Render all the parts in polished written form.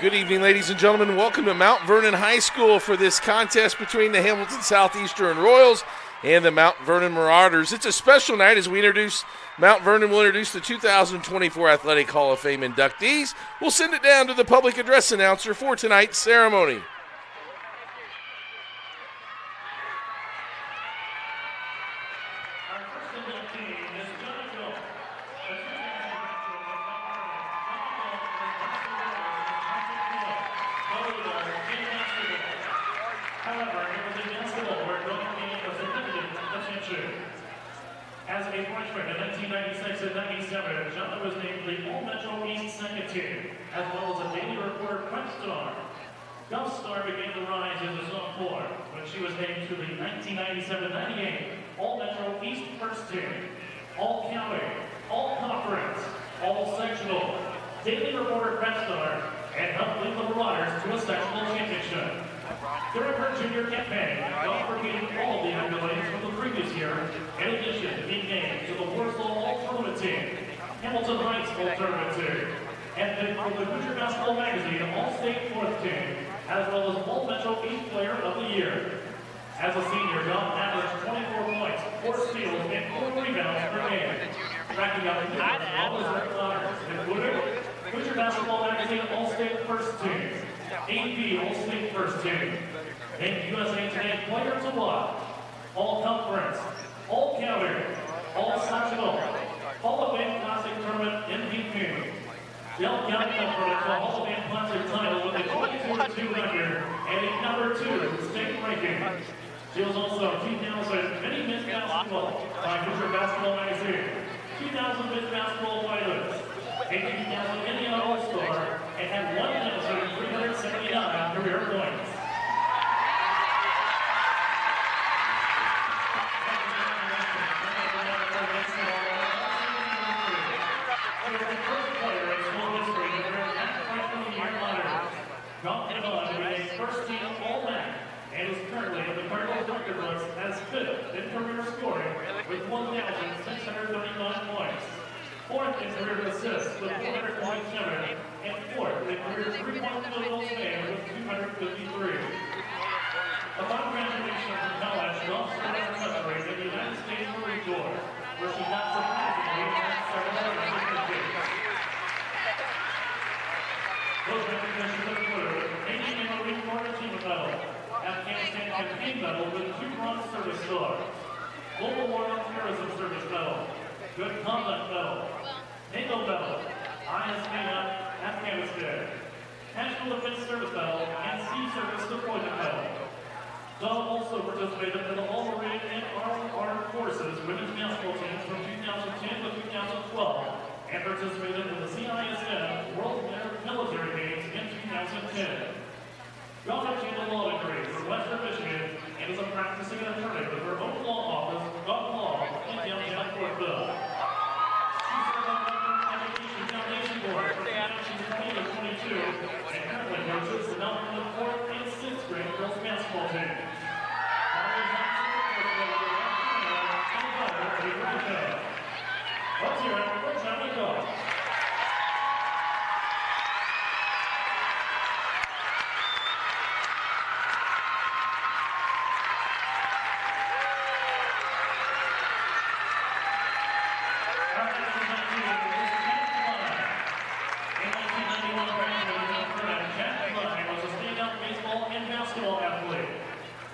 Good evening, ladies and gentlemen. Welcome to Mount Vernon High School for this contest between the Hamilton Southeastern Royals and the Mount Vernon Marauders. It's a special night as Mount Vernon will introduce the 2024 Athletic Hall of Fame inductees. We'll send it down to the public address announcer for tonight's ceremony. As a freshman in 1996 and 97, John was named the All-Metro East second team, as well as a Daily Reporter Prep Star. Gulf Star began to rise as a sophomore when she was named to the 1997-98 All-Metro East first team, All-County, All-Conference, All-Sectional, Daily Reporter Prep Star, and helped lead the Marauders to a sectional championship. During her junior campaign, Gulf repeated all the accolades from the previous year, in addition to being named to the Warsaw All-Tournament team, Hamilton Heights All-Tournament team, and then for the Hoosier Basketball Magazine All-State fourth team, as well as All-Metro East Player of the Year. As a senior, Gulf averaged 24 points, 4 steals, and 4 rebounds per game, racking up all his record honors, including Hoosier Basketball Magazine All-State first team, AP All-State first team, named USA Today Player to Watch, All-Conference, All-County, All-Sectional, Hall of Fame Classic Tournament MVP, Dell County Conference, a Hall of Fame Classic title with a 22-2 record and a #2 state ranking. She was also 2000 Mini Men's Basketball by Hoosier Basketball Magazine, 2000 Men's Basketball Finalist, a 2000 Indiana All-Star, and had 1,379 career points. Gulf went on to be a first-team All-MAC and is currently in the Cardinals record books as 5th in career scoring with 1,639 points, 4th in career assists with 427, and 4th in career three-point field goal span with 253. Upon graduation from college, Gulf started her country in the United States Marine Corps, where she got surprisingly several certificates. Those recognitions include Indian Marine Corps Achievement Medal, Afghanistan Campaign Medal with 2 Bronze Service Stars, Global War on Terrorism Service Medal, Good Conduct Medal, NATO Medal, IHSAA Afghanistan, National Defense Service Medal, and Sea Service Deployment Medal. Dove also participated in the All-Marine and Armed Forces women's basketball teams from 2010 to 2012, and participated in the CISN World Military Games in 2010. Gulf obtained a law degree from Western Michigan and is a practicing attorney with her own law office, Gulf Law, in downtown Fortville. She served on the Education Foundation Board from 2020 to 22 and currently coaches the Mount Vernon 4th and 6th grade girls basketball team. Let's hear it for Johnny Gulf.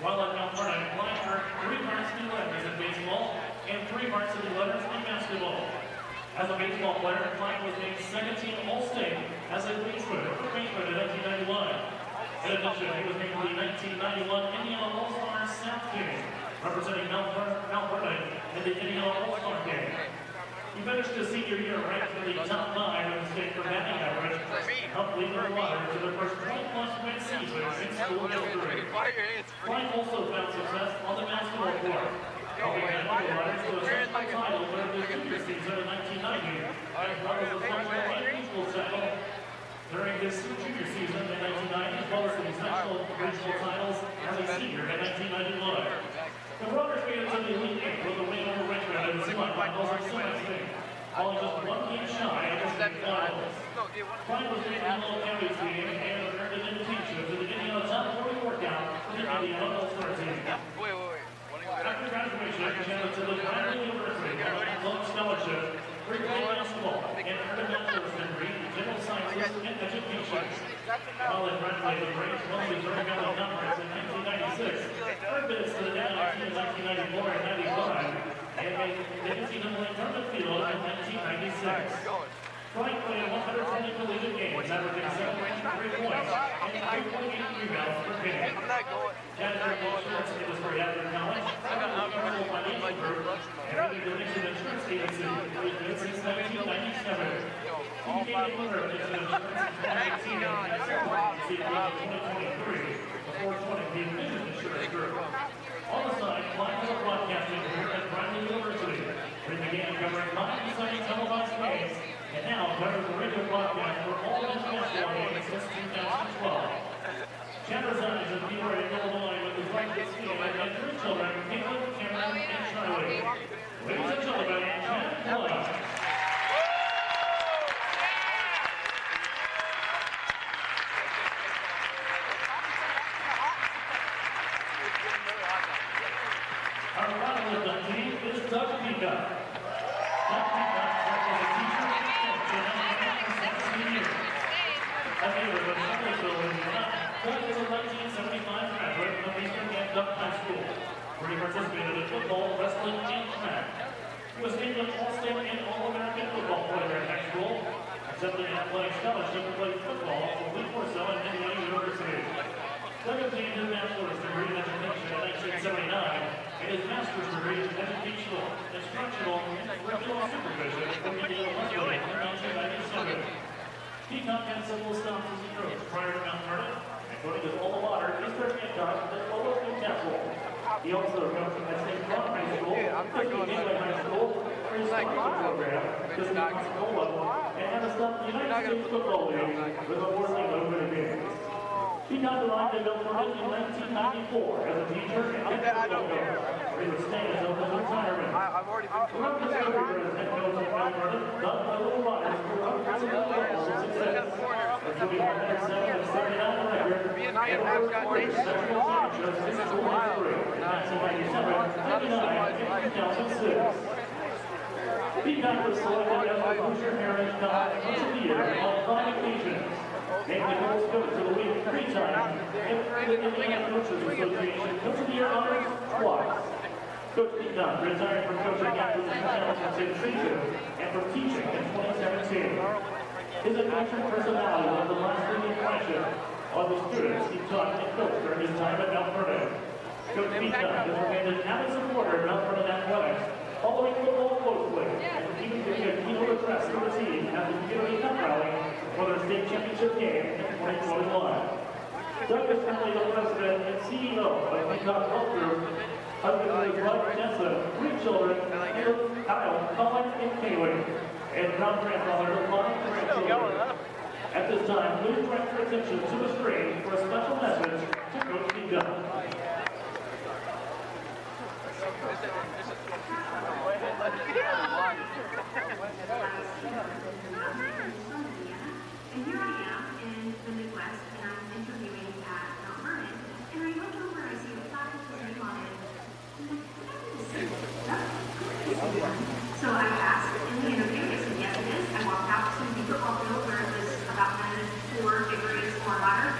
While at Mount Vernon, Klein earned 3 varsity letters in baseball and 3 varsity letters in basketball. As a baseball player, Klein was named second team All-State as a baseman in 1991. In addition, he was named the 1991 Indiana All-Star South team, representing Mount Vernon in the Indiana All-Star game. He finished his senior year ranked in the top 9 of the state for batting average, helped lead their Marauders to their first 20-plus win season in school history. Klein also found success on the basketball court, helping the Marauders to a sectional title during their junior season in 1990, as well as a sectional and regional title during his junior season in 1990, as well as the sectional regional titles as a senior in 1991. The Marauders made it to the Elite Eight with a win over Richmond in semifinals and semi-state, falling just one game shy of the state finals. Pride was named the Yellow County team and earned an invitation to the Indiana Top 40 workout for the Indiana All-Star team. After graduation, she went to the Vernon University on a scholarship for playing basketball and earned a bachelor's degree in general sciences and education. College graduated from Range Mostly Vernon Valley Conference in 1996, earned bids to the national team in 1994 and 95, and made the NCAA tournament field in 1996. Pride played 110 collegiate games, averaging 7.3 points and 3.8 rebounds per game. January insurance industry after college, Commercial Financial Group, and early donation insurance agency since 1997. He became a owner of Nixon Insurance in 2018 and served in 2023 before joining the Vision Insurance Group. On the side, Clyde was a broadcasting career at Vernon University, where he began covering 5 exciting televised games, and now covers the radio broadcast for all men's basketball games since 2012. Chad resides in Peoria, Illinois, with his wife Christina and 3 children, Caitlin, Cameron, and Charlie. Ladies and gentlemen, Chad Clyde. Our final inductee is Doug Peacock. Doug Peacock served as a teacher and coach for 17 years. A native of Charlottesville, Indiana, Doug is a 1975 graduate of Eastern and Duck High School, where he participated in football, wrestling, and track. He was named an All-State and All-American football player in high school, accepting an athletic scholarship to play football for Lee Corso at Indiana University. Doug obtained his bachelor's degree in education in 1979 and his master's degree in educational, instructional, and curriculum supervision from Indiana University in 1997. Peacock had several stops as a coach prior to Mount Vernon, including his alma mater, Eastern Hancock, and Polo Newcastle. He also coached at St. John High School, Gateway High School, for his scholarship program, visiting Pensacola, and had a stop in the United States Football League with a Orlando Renegades. Peacock arrived in Mount Vernon in 1994 as a teacher and football coach, where he would stay until his retirement. Throughout his career as head coach at Mount Vernon, Doug and the Little Riders grew up to levels of success, including 107 and 79 record, and over 40 national championships in school history in 1997, 99, and 2006. Peacock was selected as the Hoosier Heritage College Coach of the Year on 5 occasions. Named the Coach Coach of the Week 3 times, and the Indiana Coaches Association Coach of the Year honors twice. Coach Peacock retired from coaching after the 2006 season and from teaching in 2017. His adventurous personality left a lasting impression on the students he taught and coached during his time at Mount Vernon. Coach Peacock has remained an avid supporter of Mount Vernon athletics, following football closely, and even giving a keynote address to the team at the Community Cup Rally for their state championship game in 2021. Doug is currently the president and CEO of Peacock Health Group, husband to his wife Jensen, 3 children, Kyle, Colin, and Kaylee, and proud grandfather of 5 grandchildren. At this time, please direct your attention to the screen for a special message to Coach Peacock. And here I am in the Midwest, and I'm interviewing at Mount Vernon, and I look over and I see the faculty's name on it. So I asked in the interview, they said, yes, it is. I walked out to the football field where it was about 4 degrees or hotter,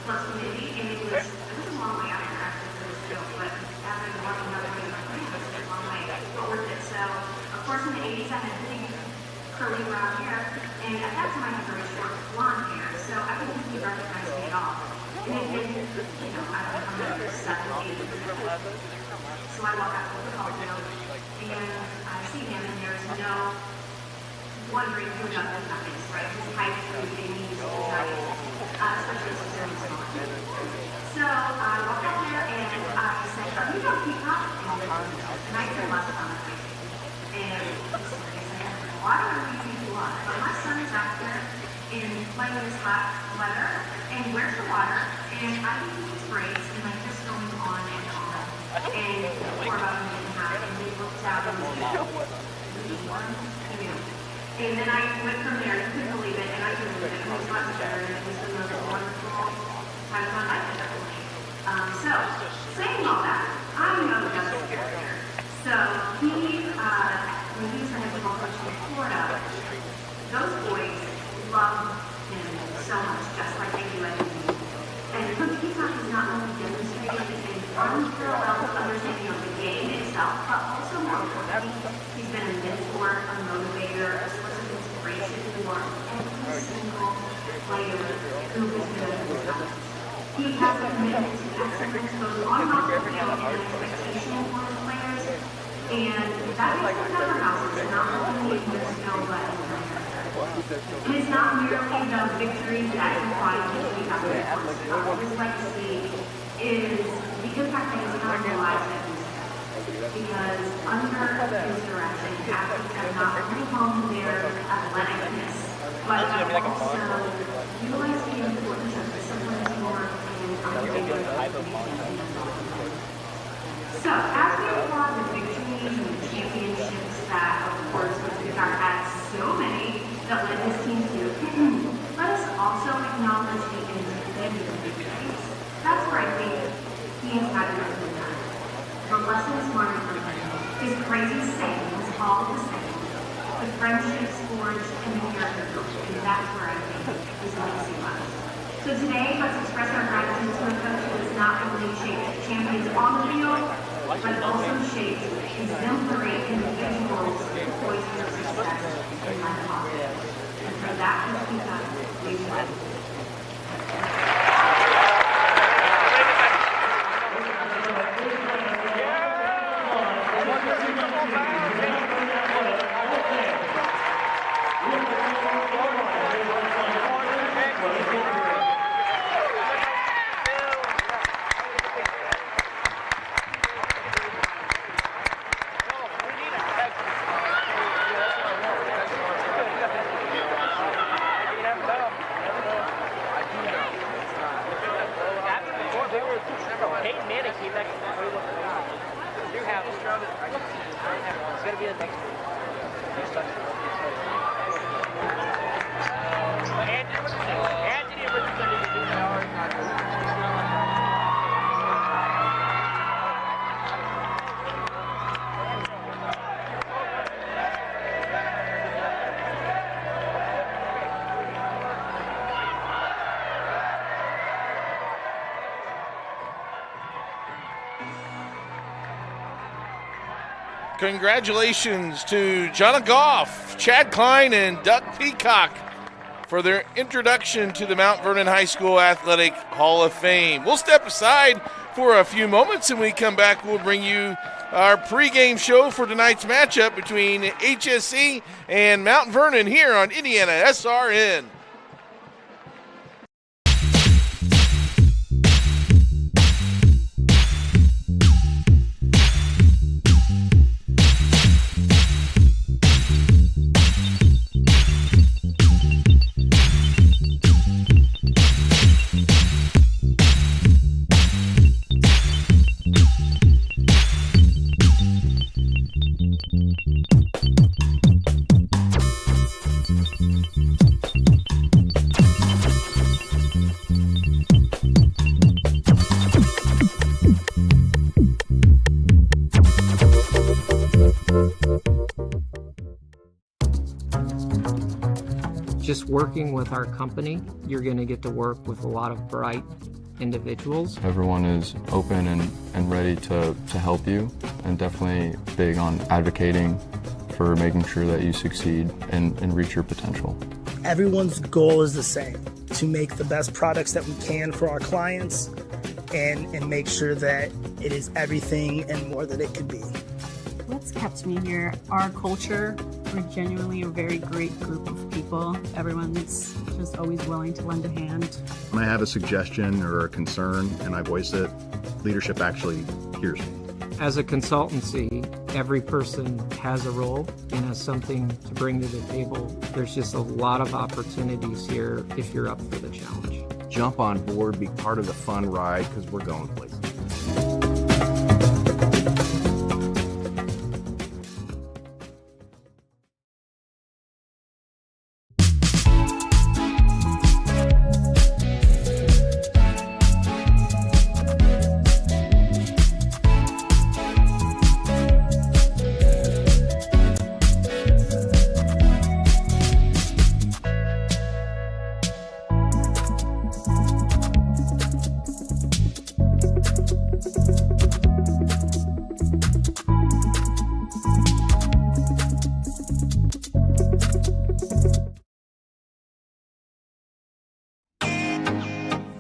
plus humidity, and it was a long way out there actually for this field, but after walking out there, it was a long way, but worth it. So, of course, in the 80s, I had big curly brown hair, and at that time I had very short blonde hair, so I didn't think he recognized me at all. And it didn't, I don't know, 7, 8 years. So I walk out to the football field, and I see him, and there's no wondering who Doug is, right? His height is everything, he's giant, especially as a very small kid. So I walk out there, and I said, are you Doug Peacock? And I hear lots of conversation. And he said, well, I don't know who you are, but my son is out there in playing this hot weather, and where's the water? And I think he sprays, and like just going on and on. and for about a minute and a half, and they looked out and and then I went from there, I couldn't believe it, and I couldn't believe it. I was much better, and it was the most wonderful time of my life at that point. So, saying all that, I know Justin's character. So, when he was a head football coach in Florida, those boys love him so much, just like they do at me. And Coach Peacock has not only demonstrated his unparalleled understanding of the game itself, but also more importantly, he's been a mentor, a motivator, a source of inspiration for every single player who has been in his house. He has a commitment to excellence both on and off the field and an expectation for his players, and that makes the cover houses not only in this field but in America. It is not merely the victories that he finds in the Peacock. His legacy is the impact that he's had on the lives that he's had. Because under his direction, athletes have not only honed their athleticness, but have also utilized the importance of discipline, teamwork, and so, as we applaud the victories and the championships that, of course, Coach Peacock had so many that led his team to, let us also acknowledge the individual victories. That's where I think he has had most of the time. The lessons learned from him, his crazy sayings, all the same, the friendships forged, and the character built, and that's where I think his legacy lies. So today, let's express our gratitude to a coach who has not only shaped champions on the field, but also shaped exemplary individuals poised for success in life off it. And for that, Coach Peacock, please let Congratulations to John Goff, Chad Klein, and Doug Peacock for their introduction to the Mount Vernon High School Athletic Hall of Fame. We'll step aside for a few moments, and when we come back, we'll bring you our pregame show for tonight's matchup between HSC and Mount Vernon here on IndianaSRN. Just working with our company, you're going to get to work with a lot of bright individuals. Everyone is open and ready to help you, and definitely big on advocating for making sure that you succeed and reach your potential. Everyone's goal is the same, to make the best products that we can for our clients and make sure that it is everything and more that it could be. What's kept me here? Our culture. We're genuinely a very great group of people. Everyone's just always willing to lend a hand. When I have a suggestion or a concern and I voice it, leadership actually hears me. As a consultancy, every person has a role and has something to bring to the table. There's just a lot of opportunities here if you're up for the challenge. Jump on board, be part of the fun ride, because we're going places.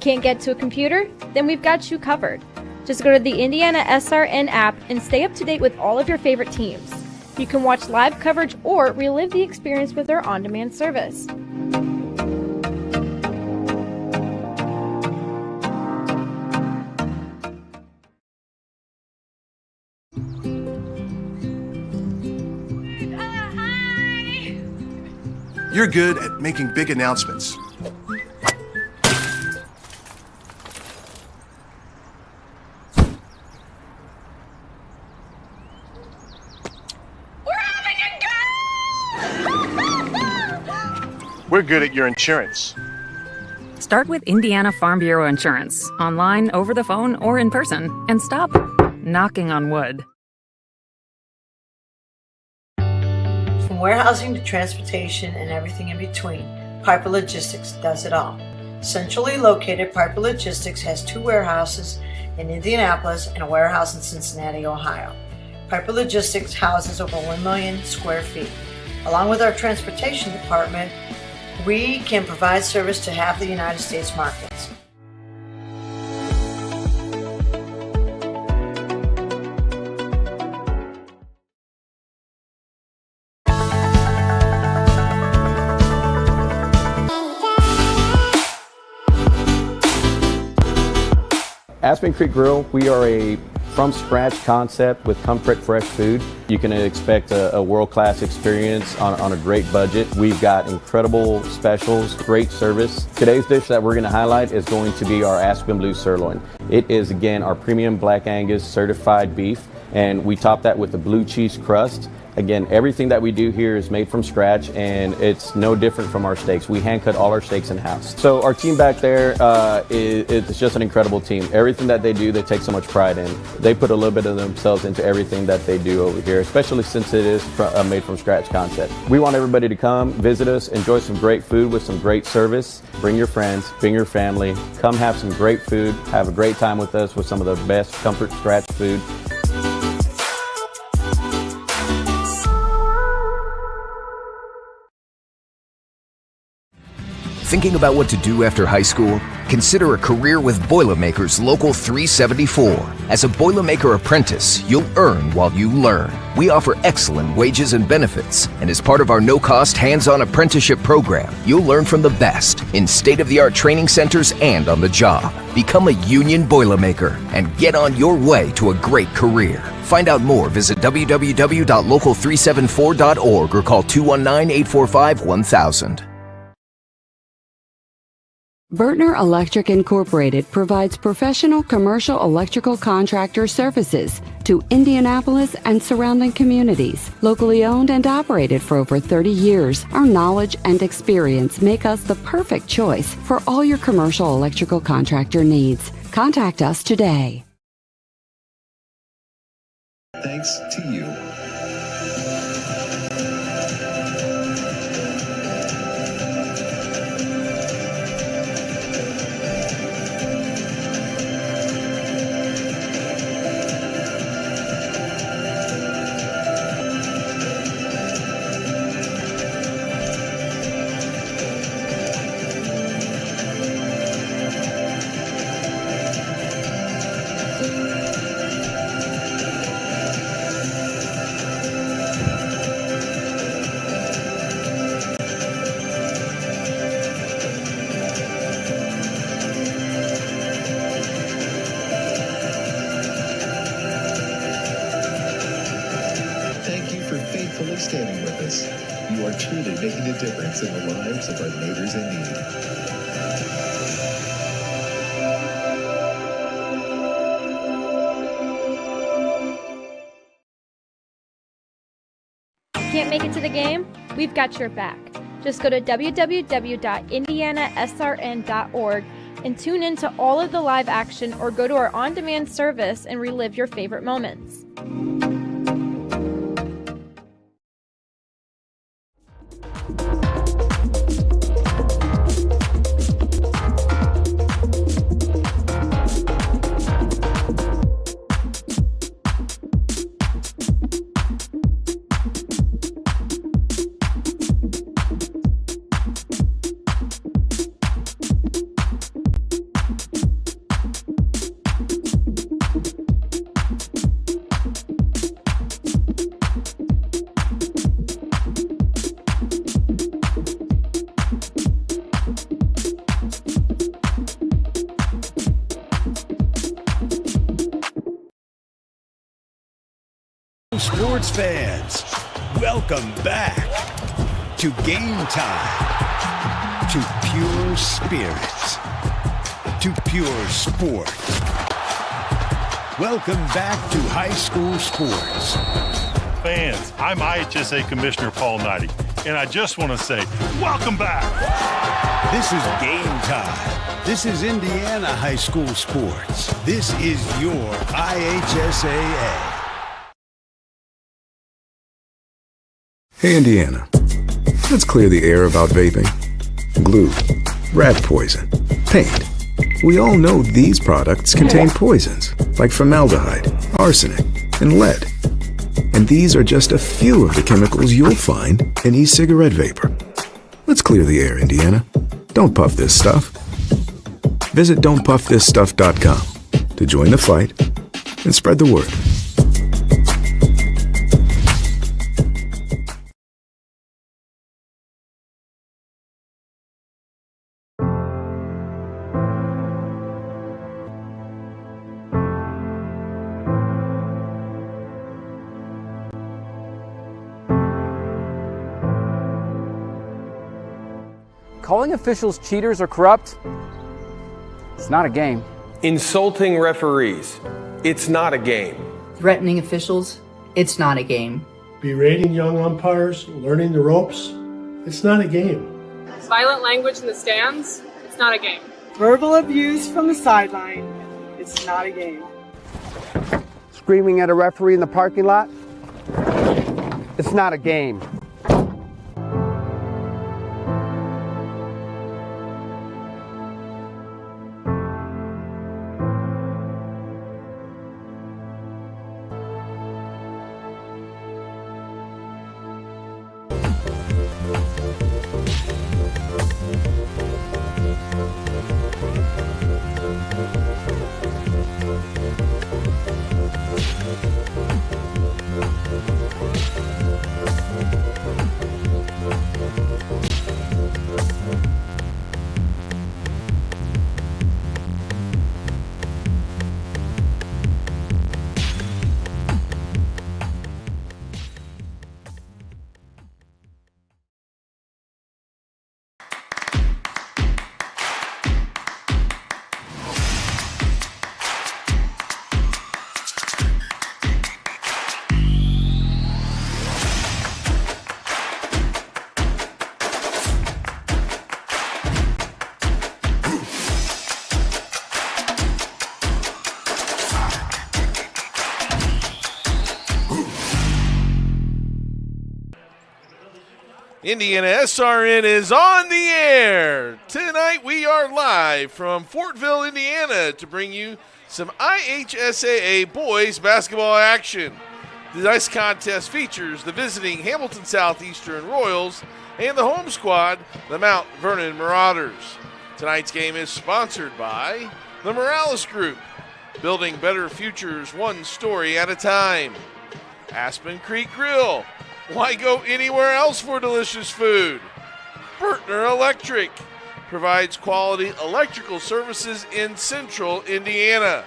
Can't get to a computer? Then we've got you covered. Just go to the IndianaSRN app and stay up to date with all of your favorite teams. You can watch live coverage or relive the experience with our on-demand service. You're good at making big announcements. We're good at your insurance. Start with Indiana Farm Bureau Insurance, online, over the phone, or in person, and stop knocking on wood. From warehousing to transportation and everything in between, Piper Logistics does it all. Centrally located, Piper Logistics has 2 warehouses in Indianapolis and a warehouse in Cincinnati, Ohio. Piper Logistics houses over 1 million square feet. Along with our transportation department, we can provide service to half the United States markets. Aspen Creek Grill, we are a from-scratch concept with comfort fresh food. You can expect a world-class experience on a great budget. We've got incredible specials, great service. Today's dish that we're going to highlight is going to be our Aspen Blue Sirloin. It is, again, our premium Black Angus certified beef, and we top that with a blue cheese crust. Again, everything that we do here is made from scratch, and it's no different from our steaks. We hand cut all our steaks in-house. So our team back there is just an incredible team. Everything that they do, they take so much pride in. They put a little bit of themselves into everything that they do over here, especially since it is a made from scratch concept. We want everybody to come, visit us, enjoy some great food with some great service. Bring your friends, bring your family, come have some great food, have a great time with us with some of the best comfort scratch food. Thinking about what to do after high school? Consider a career with Boilermakers Local 374. As a Boilermaker apprentice, you'll earn while you learn. We offer excellent wages and benefits, and as part of our no-cost hands-on apprenticeship program, you'll learn from the best in state-of-the-art training centers and on the job. Become a union Boilermaker and get on your way to a great career. Find out more, visit www.local374.org or call 219-845-1000. Bertner Electric Incorporated provides professional commercial electrical contractor services to Indianapolis and surrounding communities. Locally owned and operated for over 30 years, our knowledge and experience make us the perfect choice for all your commercial electrical contractor needs. Contact us today. Thanks to you. Standing with us. You are truly making a difference in the lives of our neighbors in need. Can't make it to the game? We've got your back. Just go to www.IndianaSRN.org and tune into all of the live action, or go to our on-demand service and relive your favorite moments. Sports fans, welcome back to Game Time, to pure spirit, to pure sport. Welcome back to high school sports. Fans, I'm IHSAA Commissioner Paul Knighty, and I just want to say, welcome back. This is Game Time. This is Indiana high school sports. This is your IHSAA. Hey, Indiana. Let's clear the air about vaping. Glue, rat poison, paint. We all know these products contain poisons like formaldehyde, arsenic, and lead. And these are just a few of the chemicals you'll find in e-cigarette vapor. Let's clear the air, Indiana. Don't puff this stuff. Visit don'tpuffthisstuff.com to join the fight and spread the word. Calling officials cheaters or corrupt, it's not a game. Insulting referees, it's not a game. Threatening officials, it's not a game. Berating young umpires, learning the ropes, it's not a game. Violent language in the stands, it's not a game. Verbal abuse from the sideline, it's not a game. Screaming at a referee in the parking lot, it's not a game. IndianaSRN is on the air. Tonight we are live from Fortville, Indiana to bring you some IHSAA boys basketball action. This contest features the visiting Hamilton Southeastern Royals and the home squad, the Mount Vernon Marauders. Tonight's game is sponsored by the Morales Group, building better futures one story at a time. Aspen Creek Grill. Why go anywhere else for delicious food? Bertner Electric provides quality electrical services in central Indiana.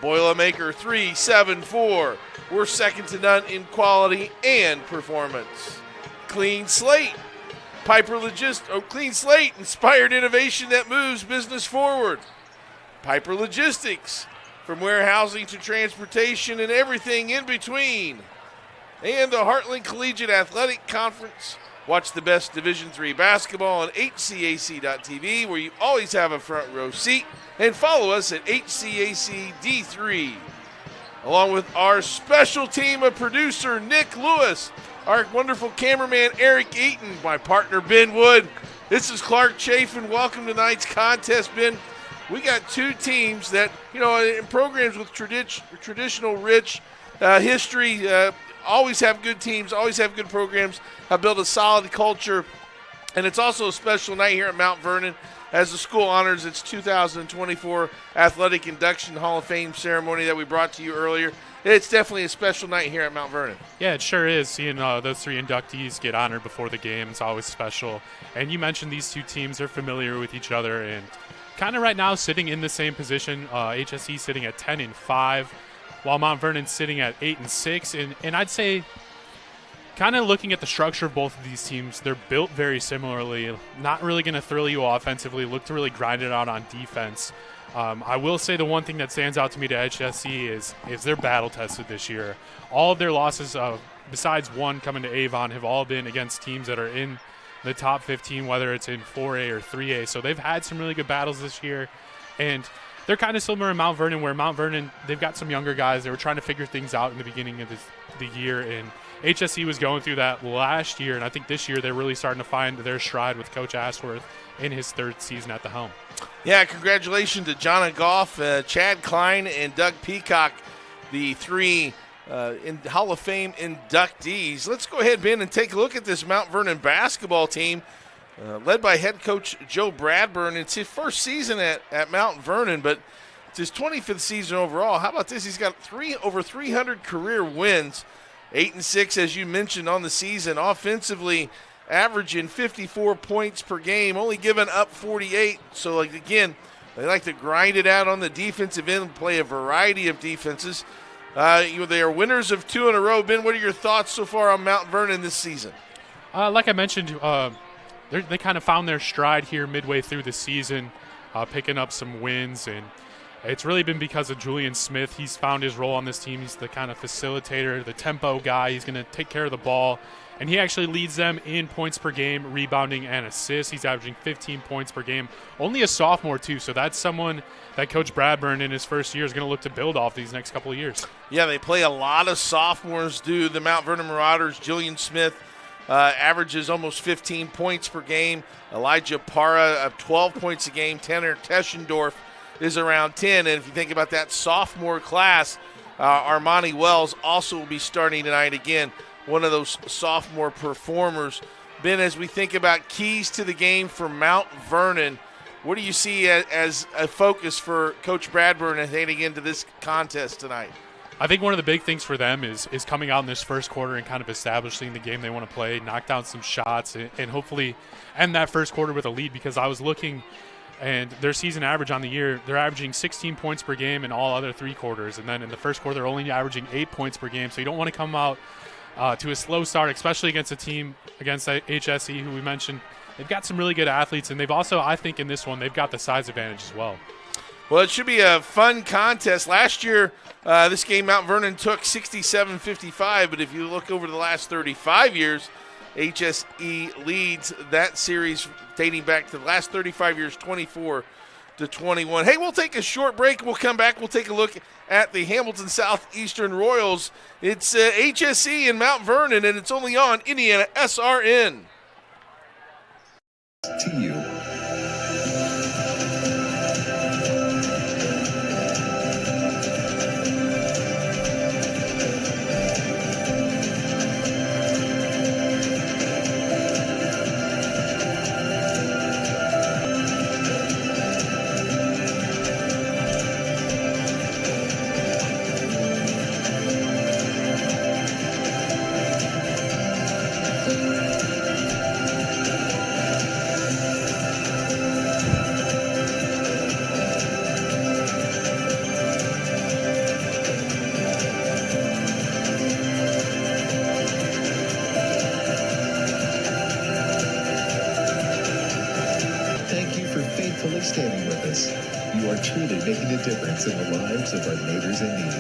Boilermaker 374, we're second to none in quality and performance. Clean Slate, Clean Slate, inspired innovation that moves business forward. Piper Logistics, from warehousing to transportation and everything in between. And the Heartland Collegiate Athletic Conference. Watch the best Division III basketball on HCAC.tv, where you always have a front row seat. And follow us at HCAC-D3. Along with our special team of producer Nick Lewis, our wonderful cameraman Eric Eaton, my partner Ben Wood. This is Clark Chafin. Welcome to tonight's contest, Ben. We got two teams that, in programs with traditional rich history, always have good teams, always have good programs, have built a solid culture. And it's also a special night here at Mount Vernon as the school honors its 2024 Athletic Induction Hall of Fame ceremony that we brought to you earlier. It's definitely a special night here at Mount Vernon. Yeah, it sure is. Seeing those three inductees get honored before the game is always special. And you mentioned these two teams are familiar with each other and kind of right now sitting in the same position. HSE sitting at 10-5. while Mount Vernon's sitting at 8-6. And I'd say, kind of looking at the structure of both of these teams, they're built very similarly. Not really going to thrill you offensively, look to really grind it out on defense. I will say the one thing that stands out to me to IHSAA is they're battle tested this year. All of their losses, besides one coming to Avon, have all been against teams that are in the top 15, whether it's in 4A or 3A. So they've had some really good battles this year. And they're kind of similar in Mount Vernon, where Mount Vernon, they've got some younger guys. They were trying to figure things out in the beginning of the year, and HSE was going through that last year, and I think this year they're really starting to find their stride with Coach Ashworth in his third season at the helm. Yeah, congratulations to John Goff, Chad Klein, and Doug Peacock, the three in Hall of Fame inductees. Let's go ahead, Ben, and take a look at this Mount Vernon basketball team led by head coach Joe Bradburn. It's his first season at Mount Vernon, but it's his 25th season overall. How about this? He's got over 300 career wins, 8-6, as you mentioned, on the season. Offensively, averaging 54 points per game, only giving up 48. So, again, they like to grind it out on the defensive end and play a variety of defenses. They are winners of 2 in a row. Ben, what are your thoughts so far on Mount Vernon this season? Like I mentioned, they kind of found their stride here midway through the season, picking up some wins, and it's really been because of Julian Smith. He's found his role on this team. He's the kind of facilitator, the tempo guy. He's going to take care of the ball, and he actually leads them in points per game, rebounding, and assists. He's averaging 15 points per game. Only a sophomore, too, so that's someone that Coach Bradburn in his first year is going to look to build off these next couple of years. Yeah, they play a lot of sophomores, do the Mount Vernon Marauders. Julian Smith averages almost 15 points per game. Elijah Parra, 12 points a game. Tanner Teschendorf is around 10. And if you think about that sophomore class, Armani Wells also will be starting tonight again, one of those sophomore performers. Ben, as we think about keys to the game for Mount Vernon, what do you see as a focus for Coach Bradburn as heading into this contest tonight? I think one of the big things for them is coming out in this first quarter and kind of establishing the game they want to play, knock down some shots, and hopefully end that first quarter with a lead, because I was looking, and their season average on the year, they're averaging 16 points per game in all other 3 quarters, and then in the first quarter they're only averaging 8 points per game. So you don't want to come out to a slow start, especially against a team against HSE, who we mentioned. They've got some really good athletes, and they've also, I think in this one, they've got the size advantage as well. Well, it should be a fun contest. Last year, this game, Mount Vernon took 67-55, but if you look over the last 35 years, HSE leads that series dating back to the last 35 years, 24-21. Hey, we'll take a short break. We'll come back. We'll take a look at the Hamilton Southeastern Royals. It's HSE in Mount Vernon, and it's only on IndianaSRN. To you. Standing with us. You are truly making a difference in the lives of our neighbors in need.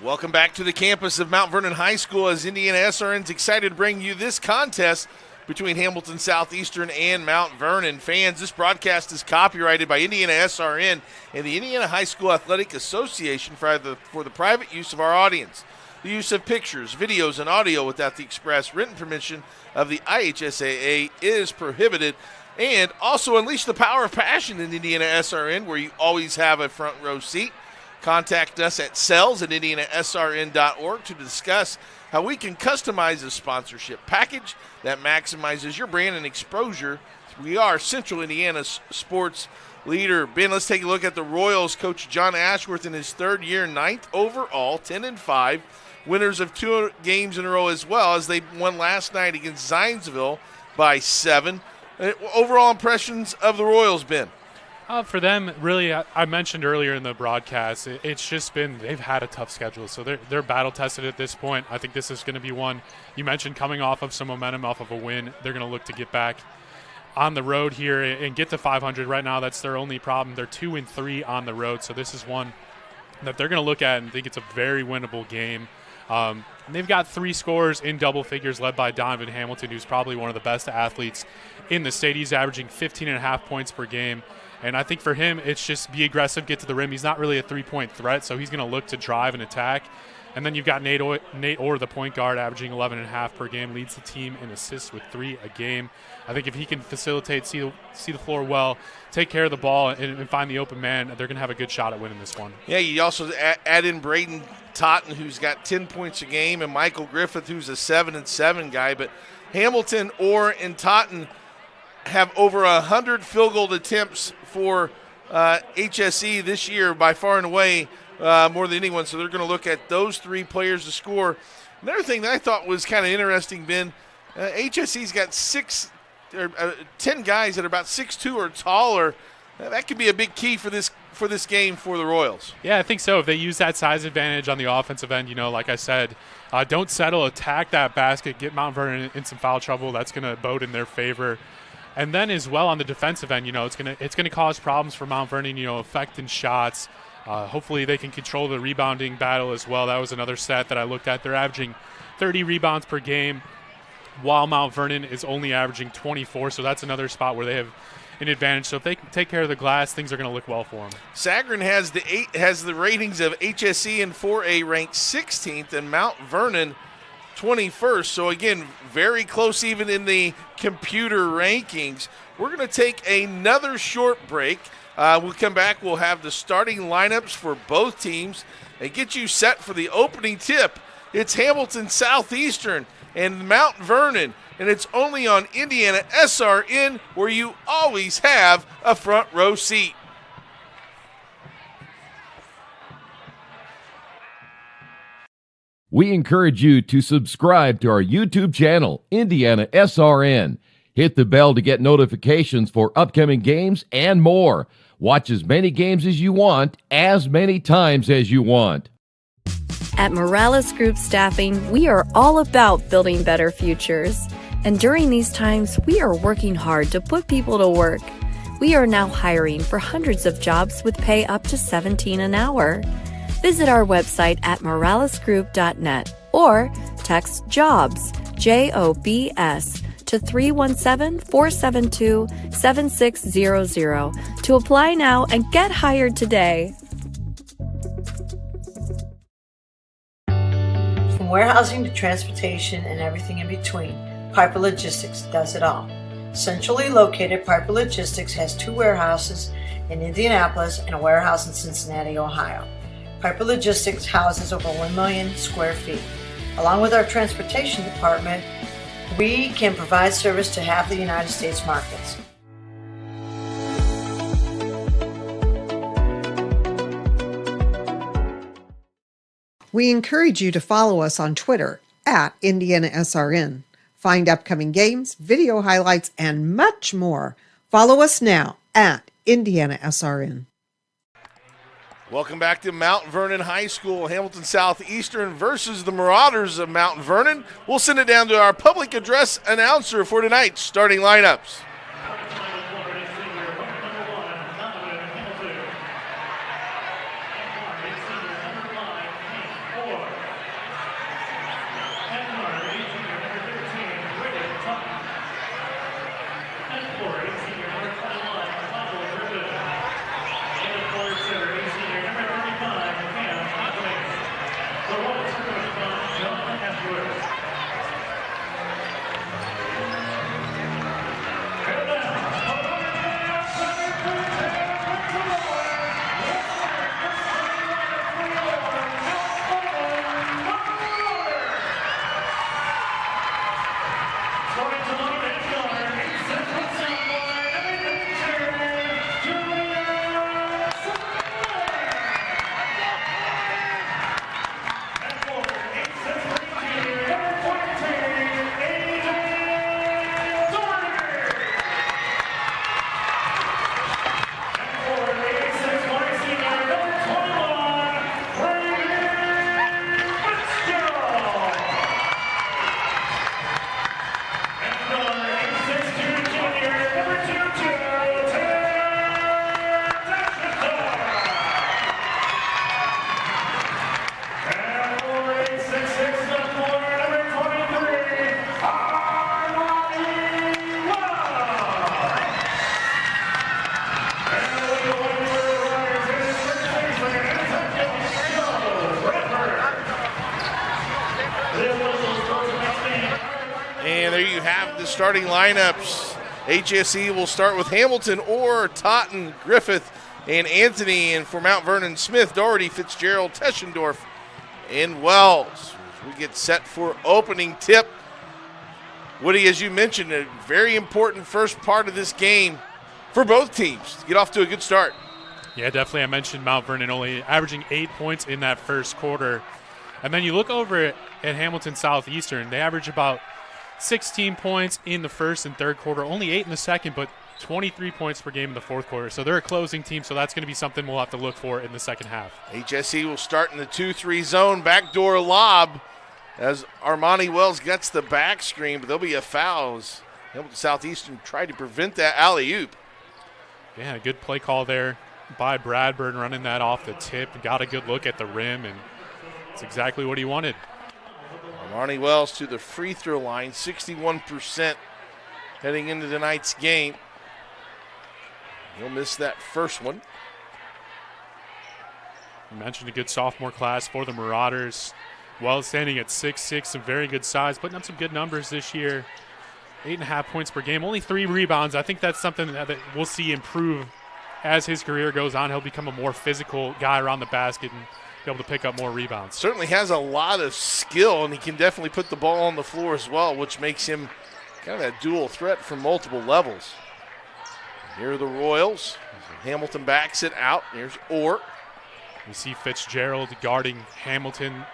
Welcome back to the campus of Mount Vernon High School, as IndianaSRN is excited to bring you this contest between Hamilton Southeastern and Mount Vernon. Fans, this broadcast is copyrighted by IndianaSRN and the Indiana High School Athletic Association for the private use of our audience. The use of pictures, videos, and audio without the express written permission of the IHSAA is prohibited. And also unleash the power of passion in IndianaSRN, where you always have a front row seat. Contact us at sales@indianasrn.org to discuss how we can customize a sponsorship package that maximizes your brand and exposure. We are Central Indiana's sports leader. Ben, let's take a look at the Royals. Coach John Ashworth in his third year, 9th overall, 10-5. Winners of 2 games in a row, as well as they won last night against Zionsville by 7. overall impressions of the Royals been? For them, really, I mentioned earlier in the broadcast, it's just been they've had a tough schedule, so they're battle-tested at this point. I think this is going to be one. You mentioned coming off of some momentum, off of a win. They're going to look to get back on the road here and get to 500. Right now, that's their only problem. They're 2-3 on the road, so this is one that they're going to look at and think it's a very winnable game. And they've got 3 scorers in double figures led by Donovan Hamilton, who's probably one of the best athletes in the state. He's averaging 15.5 points per game. And I think for him, it's just be aggressive, get to the rim. He's not really a three-point threat, so he's going to look to drive and attack. And then you've got Nate Orr, the point guard, averaging 11.5 per game, leads the team in assists with 3 a game. I think if he can facilitate, see the floor well, take care of the ball, and find the open man, they're going to have a good shot at winning this one. Yeah, you also add in Braden Totten, who's got 10 points a game, and Michael Griffith, who's a 7-7 guy. But Hamilton, Orr, and Totten have over 100 field goal attempts for HSE this year, by far and away more than anyone. So they're going to look at those 3 players to score. Another thing that I thought was kind of interesting, Ben, HSE's got 10 guys that are about 6'2" or taller. That could be a big key for this game for the Royals. Yeah, I think so. If they use that size advantage on the offensive end, like I said, don't settle, attack that basket, get Mount Vernon in some foul trouble. That's going to bode in their favor. And then as well on the defensive end, it's gonna cause problems for Mount Vernon, affecting shots. Hopefully they can control the rebounding battle as well. That was another stat that I looked at. They're averaging 30 rebounds per game, while Mount Vernon is only averaging 24. So that's another spot where they have an advantage. So if they can take care of the glass, things are going to look well for them. Sagarin has the ratings of HSE and 4A ranked 16th, and Mount Vernon 21st. So again, very close even in the computer rankings. We're going to take another short break. We'll come back. We'll have the starting lineups for both teams and get you set for the opening tip. It's Hamilton Southeastern and Mount Vernon, and it's only on IndianaSRN, where you always have a front row seat. We encourage you to subscribe to our YouTube channel, IndianaSRN. Hit the bell to get notifications for upcoming games and more. Watch as many games as you want, as many times as you want. At Morales Group Staffing, we are all about building better futures. And during these times, we are working hard to put people to work. We are now hiring for hundreds of jobs with pay up to $17 an hour. Visit our website at moralesgroup.net or text JOBS, JOBS, to 317-472-7600 to apply now and get hired today. From warehousing to transportation and everything in between, Piper Logistics does it all. Centrally located, Piper Logistics has 2 warehouses in Indianapolis and a warehouse in Cincinnati, Ohio. Piper Logistics houses over 1 million square feet. Along with our transportation department, we can provide service to half the United States markets. We encourage you to follow us on Twitter at IndianaSRN. Find upcoming games, video highlights, and much more. Follow us now at IndianaSRN. Welcome back to Mount Vernon High School. Hamilton Southeastern versus the Marauders of Mount Vernon. We'll send it down to our public address announcer for tonight's starting lineups. starting lineups. HSE will start with Hamilton, Orr, Totten, Griffith, and Anthony. And for Mount Vernon, Smith, Doherty, Fitzgerald, Teschendorf, and Wells. We get set for opening tip. Woody, as you mentioned, a very important first part of this game for both teams to get off to a good start. Yeah, definitely. I mentioned Mount Vernon only averaging 8 points in that first quarter. And then you look over at Hamilton Southeastern, they average about 16 points in the first and third quarter, only 8 in the second, but 23 points per game in the fourth quarter. So they're a closing team, so that's going to be something we'll have to look for in the second half. HSE will start in the 2-3 zone, backdoor lob as Armani Wells gets the back screen, but there'll be a foul as Hamilton Southeastern tried to prevent that alley-oop. Yeah, a good play call there by Bradburn, running that off the tip, got a good look at the rim, and it's exactly what he wanted. Armani Wells to the free throw line, 61% heading into tonight's game. He'll miss that first one. You mentioned a good sophomore class for the Marauders. Wells standing at 6'6", some very good size, putting up some good numbers this year. 8.5 points per game, only 3 rebounds. I think that's something that we'll see improve as his career goes on. He'll become a more physical guy around the basket and be able to pick up more rebounds. Certainly has a lot of skill, and he can definitely put the ball on the floor as well, which makes him kind of a dual threat from multiple levels. Here are the Royals. Hamilton backs it out. Here's Orr. We see Fitzgerald guarding Hamilton,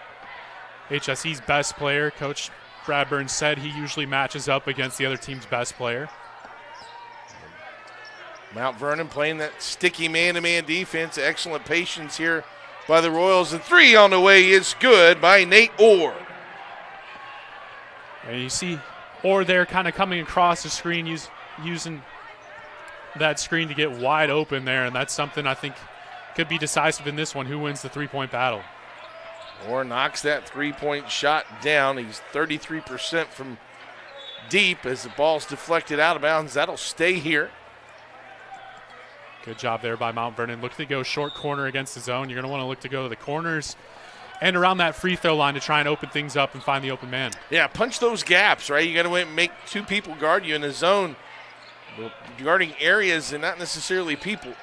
HSE's best player. Coach Bradburn said he usually matches up against the other team's best player. Mount Vernon playing that sticky man-to-man defense. Excellent patience here by the Royals. And 3 on the way is good by Nate Orr. And you see Orr there kind of coming across the screen, using that screen to get wide open there, and that's something I think could be decisive in this one. Who wins the three-point battle? Orr knocks that three-point shot down. He's 33% from deep as the ball's deflected out of bounds. That'll stay here. Good job there by Mount Vernon. Look to go short corner against the zone. You're going to want to look to go to the corners and around that free throw line to try and open things up and find the open man. Yeah, punch those gaps, right? You got to make 2 people guard you in the zone, guarding areas and not necessarily people.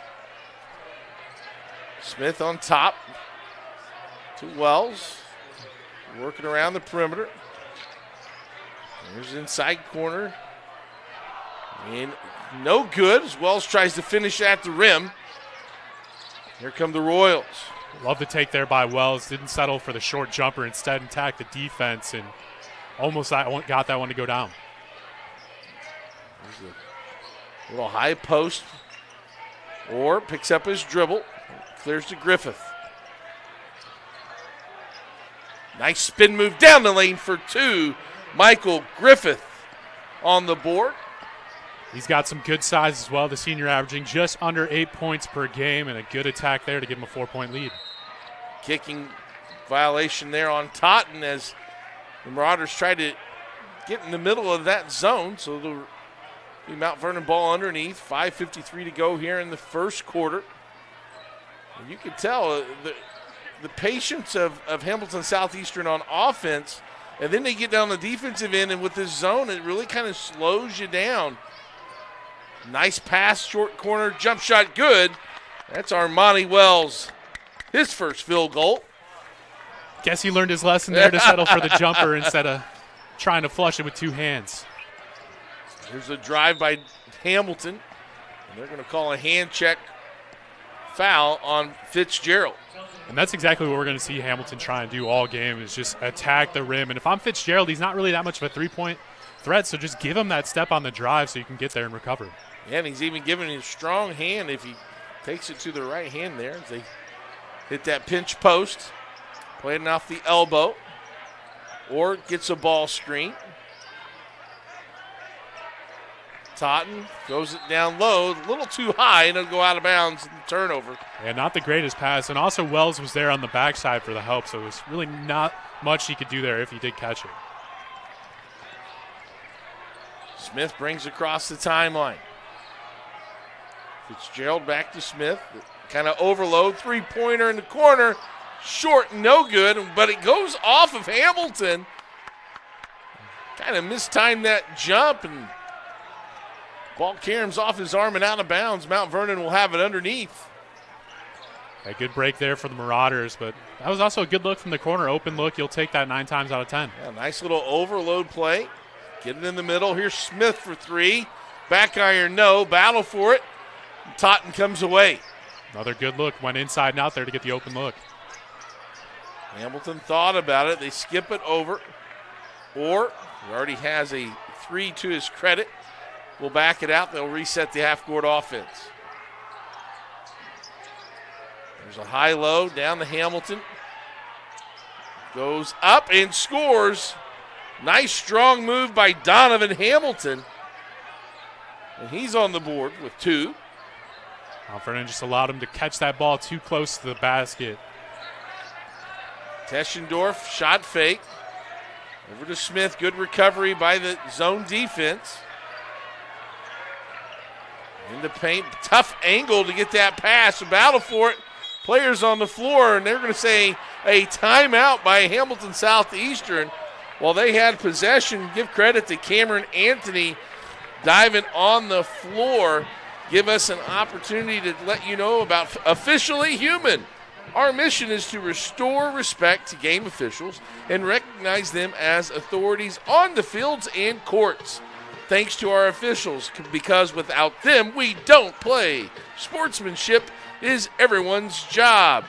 Smith on top to Wells, working around the perimeter. There's inside corner. And no good as Wells tries to finish at the rim. Here come the Royals. Love the take there by Wells. Didn't settle for the short jumper. Instead attacked the defense and almost got that one to go down. There's a little high post. Orr picks up his dribble. Clears to Griffith. Nice spin move down the lane for 2. Michael Griffith on the board. He's got some good size as well. The senior averaging just under 8 points per game, and a good attack there to give him a 4-point lead. Kicking violation there on Totten as the Marauders try to get in the middle of that zone. So the Mount Vernon ball underneath. 5:53 to go here in the first quarter. And you can tell the patience of Hamilton Southeastern on offense, and then they get down the defensive end, and with this zone, it really kind of slows you down. Nice pass, short corner, jump shot, good. That's Armani Wells, his first field goal. Guess he learned his lesson there to settle for the jumper instead of trying to flush it with 2 hands. Here's a drive by Hamilton, and they're going to call a hand check foul on Fitzgerald. And that's exactly what we're going to see Hamilton try and do all game, is just attack the rim. And if I'm Fitzgerald, he's not really that much of a three-point threat, so just give him that step on the drive so you can get there and recover. Yeah, and he's even giving him a strong hand if he takes it to the right hand there as they hit that pinch post, playing off the elbow, or gets a ball screen. Totten throws it down low, a little too high, and it'll go out of bounds and turnover. Yeah, not the greatest pass. And also Wells was there on the backside for the help, so it was really not much he could do there if he did catch it. Smith brings across the timeline. Fitzgerald back to Smith. Kind of overload, three-pointer in the corner. Short, no good, but it goes off of Hamilton. kind of mistimed that jump, and ball caroms off his arm and out of bounds. Mount Vernon will have it underneath. A good break there for the Marauders, but that was also a good look from the corner. Open look, you'll take that 9 times out of 10. Yeah, nice little overload play. Get it in the middle. Here's Smith for 3. Back iron, no. Battle for it. Totten comes away. Another good look. Went inside and out there to get the open look. Hamilton thought about it. They skip it over. Or he already has a 3 to his credit. We'll back it out. They'll reset the half-court offense. There's a high-low down to Hamilton. Goes up and scores. Nice strong move by Donovan Hamilton. And he's on the board with 2. Vernon just allowed him to catch that ball too close to the basket. Teschendorf, shot fake. Over to Smith. Good recovery by the zone defense. In the paint. Tough angle to get that pass. A battle for it. Players on the floor, and they're going to say a timeout by Hamilton Southeastern. While they had possession, give credit to Cameron Anthony diving on the floor. Give us an opportunity to let you know about Officially Human. Our mission is to restore respect to game officials and recognize them as authorities on the fields and courts. Thanks to our officials, because without them, we don't play. Sportsmanship is everyone's job.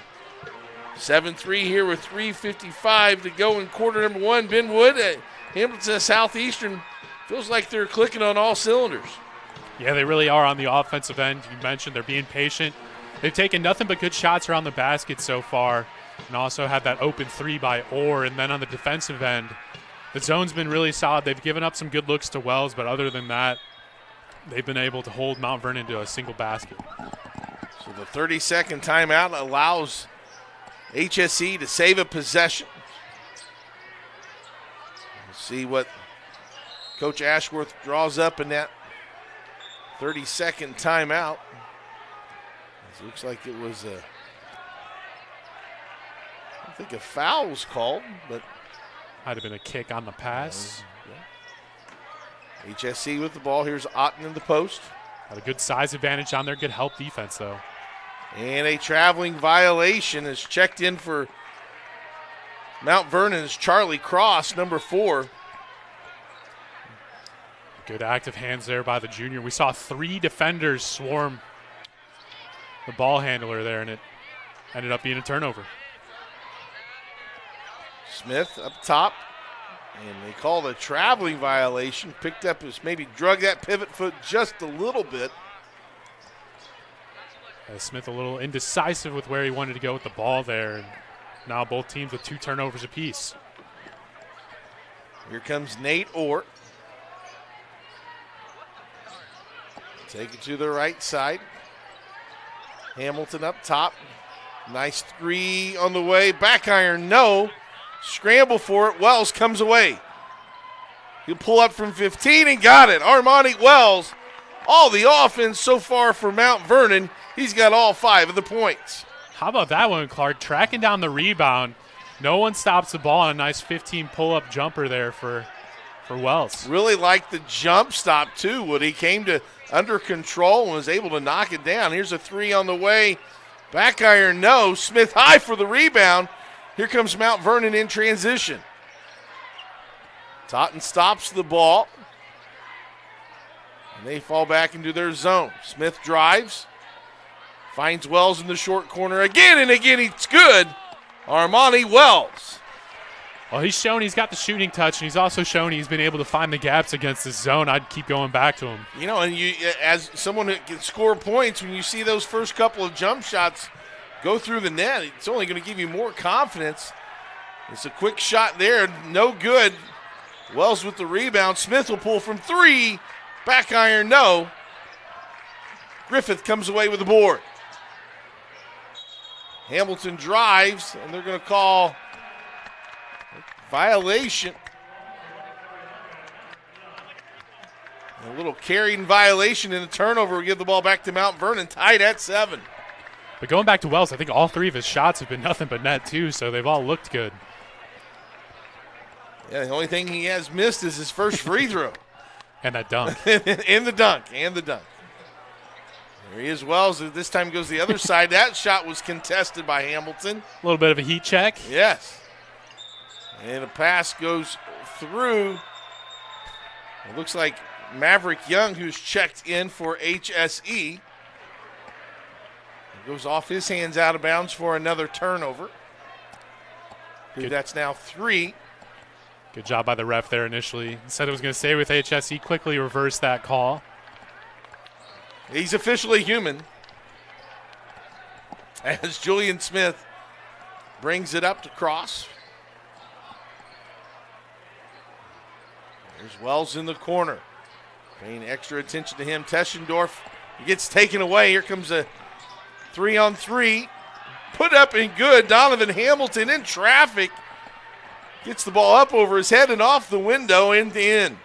7-3 here with 3:55 to go in quarter number 1. Ben Wood at Hamilton Southeastern feels like they're clicking on all cylinders. Yeah, they really are on the offensive end. You mentioned they're being patient. They've taken nothing but good shots around the basket so far, and also had that open 3 by Orr. And then on the defensive end, the zone's been really solid. They've given up some good looks to Wells, but other than that, they've been able to hold Mount Vernon to a single basket. So the 30-second timeout allows HSE to save a possession. We'll see what Coach Ashworth draws up in that 30-second timeout. It looks like it was I don't think a foul was called, but might have been a kick on the pass. Yeah. HSE with the ball. Here's Otten in the post. Had a good size advantage on there. Good help defense, though. And a traveling violation is checked in for Mount Vernon's Charlie Cross, number 4. Good active hands there by the junior. We saw 3 defenders swarm the ball handler there, and it ended up being a turnover. Smith up top, and they called a traveling violation. Picked up his, maybe drug that pivot foot just a little bit. Smith a little indecisive with where he wanted to go with the ball there, and now both teams with 2 turnovers apiece. Here comes Nate Orr. Take it to the right side. Hamilton up top. Nice 3 on the way. Back iron, no. Scramble for it. Wells comes away. He'll pull up from 15 and got it. Armani Wells, all the offense so far for Mount Vernon. He's got all 5 of the points. How about that one, Clark? Tracking down the rebound. No one stops the ball, and a nice 15 pull-up jumper there for Wells. Really liked the jump stop, too, when he came to under control and was able to knock it down. Here's a 3 on the way. Back iron, no. Smith high for the rebound. Here comes Mount Vernon in transition. Totten stops the ball. And they fall back into their zone. Smith drives. Finds Wells in the short corner again, and again it's good. Armani Wells. Well, he's shown he's got the shooting touch, and he's also shown he's been able to find the gaps against the zone. I'd keep going back to him. You know, and you, as someone who can score points, when you see those first couple of jump shots go through the net, it's only going to give you more confidence. It's a quick shot there, no good. Wells with the rebound. Smith will pull from 3. Back iron, no. Griffith comes away with the board. Hamilton drives, and they're going to call violation. A little carrying violation and a turnover. We give the ball back to Mount Vernon, tied at 7. But going back to Wells, I think all 3 of his shots have been nothing but net, too, so they've all looked good. Yeah, the only thing he has missed is his first free throw. And that dunk. and the dunk. There he is, Wells. This time goes the other side. That shot was contested by Hamilton. A little bit of a heat check. Yes. And a pass goes through. It looks like Maverick Young, who's checked in for HSE. It goes off his hands out of bounds for another turnover. That's now 3. Good job by the ref there initially. Said it was going to stay with HSE. Quickly reversed that call. He's officially human. As Julian Smith brings it up to cross. There's Wells in the corner. Paying extra attention to him. Teschendorf, he gets taken away. Here comes a 3-on-3. Put up and good. Donovan Hamilton in traffic. Gets the ball up over his head and off the window in the end.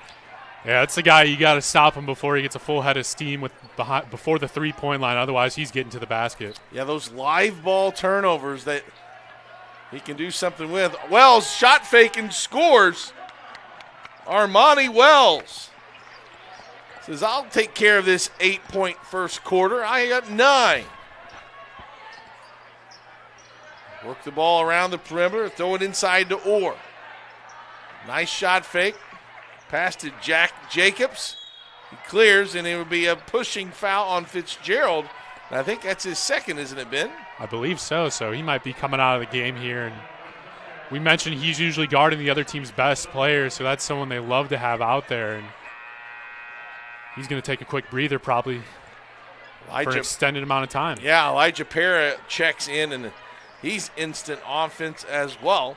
Yeah, that's the guy you got to stop him before he gets a full head of steam before the three-point line. Otherwise, he's getting to the basket. Yeah, those live ball turnovers that he can do something with. Wells shot fake and scores. Armani Wells says, I'll take care of this 8-point first quarter. I got 9. Work the ball around the perimeter, throw it inside to Orr. Nice shot fake. Pass to Jack Jacobs. He clears, and it would be a pushing foul on Fitzgerald. And I think that's his second, isn't it, Ben? I believe so. So he might be coming out of the game here. And we mentioned he's usually guarding the other team's best players, so that's someone they love to have out there. And he's going to take a quick breather probably for an extended amount of time. Yeah, Elijah Parra checks in, and he's instant offense as well.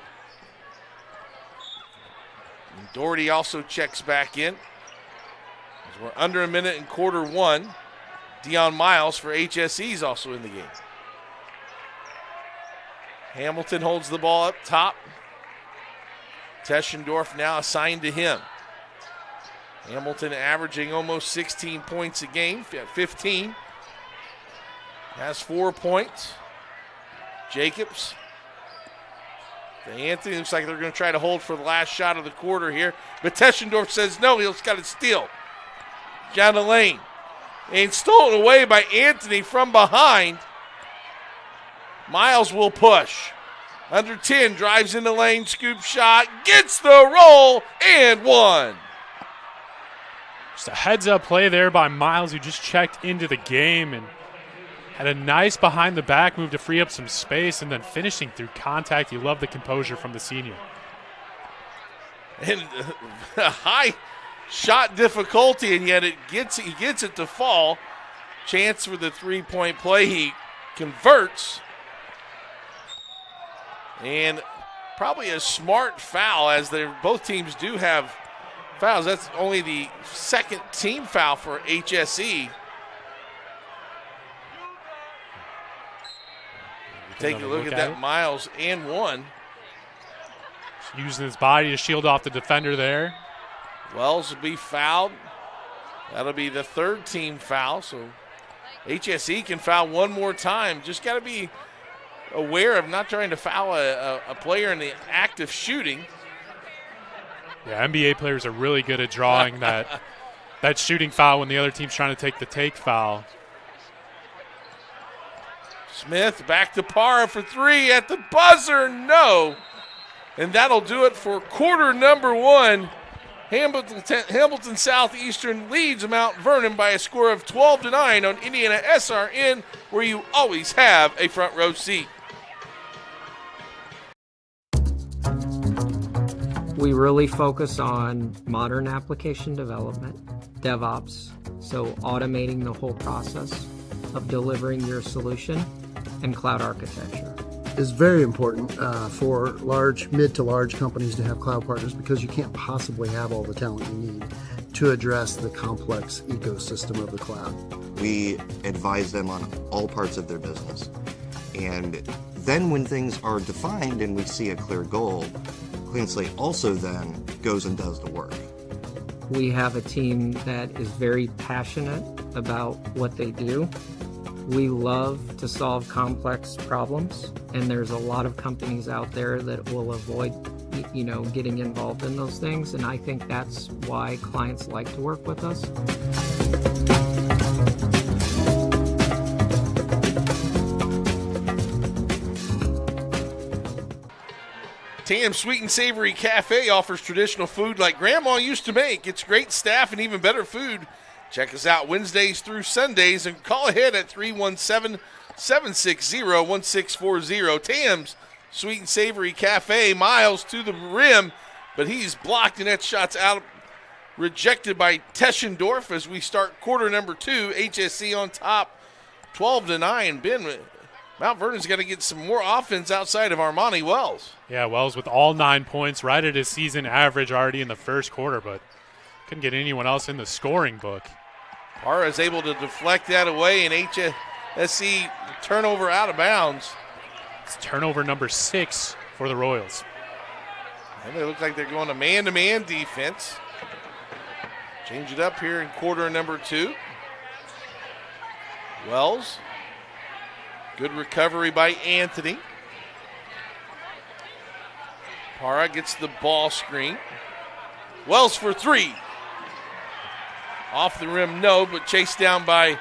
And Doherty also checks back in. As we're under a minute in quarter 1. Deion Miles for HSE is also in the game. Hamilton holds the ball up top. Teschendorf now assigned to him. Hamilton averaging almost 16 points a game, 15. Has 4 points. Jacobs. To Anthony, looks like they're going to try to hold for the last shot of the quarter here. But Teschendorf says no, he's got to steal. Down the lane. And stolen away by Anthony from behind. Miles will push. Under 10, drives in the lane, scoop shot, gets the roll, and 1. Just a heads-up play there by Miles, who just checked into the game and had a nice behind-the-back move to free up some space, and then finishing through contact. You love the composure from the senior. And a high shot difficulty, and yet he gets it to fall. Chance for the three-point play. He converts. And probably a smart foul, as both teams do have fouls. That's only the second team foul for HSE. Take a look at that, Miles and 1. Using his body to shield off the defender there. Wells will be fouled. That'll be the third team foul. So HSE can foul one more time. Just got to be aware of not trying to foul a player in the act of shooting. Yeah, NBA players are really good at drawing that shooting foul when the other team's trying to take the take foul. Smith back to Parra for 3 at the buzzer. No. And that'll do it for quarter number 1. Hamilton Southeastern leads Mount Vernon by a score of 12-9 on IndianaSRN, where you always have a front row seat. We really focus on modern application development, DevOps, so automating the whole process of delivering your solution, and cloud architecture. It's very important for mid to large companies to have cloud partners, because you can't possibly have all the talent you need to address the complex ecosystem of the cloud. We advise them on all parts of their business. And then when things are defined and we see a clear goal, Clean Slate also then goes and does the work. We have a team that is very passionate about what they do. We love to solve complex problems, and there's a lot of companies out there that will avoid getting involved in those things. And I think that's why clients like to work with us. Tam's Sweet and Savory Cafe offers traditional food like Grandma used to make. It's great staff and even better food. Check us out Wednesdays through Sundays and call ahead at 317-760-1640. Tam's Sweet and Savory Cafe. Miles to the rim, but he's blocked, and that shot's out, rejected by Teschendorf as we start quarter number 2. HSC on top, 12-9. Ben, Mount Vernon's got to get some more offense outside of Armani Wells. Yeah, Wells with all 9 points, right at his season average already in the first quarter, but couldn't get anyone else in the scoring book. Parra is able to deflect that away, and HSC turnover out of bounds. It's turnover number 6 for the Royals. And they look like they're going to man-to-man defense. Change it up here in quarter number 2. Wells. Good recovery by Anthony. Parra gets the ball screen. Wells for 3. Off the rim, no, but chased down by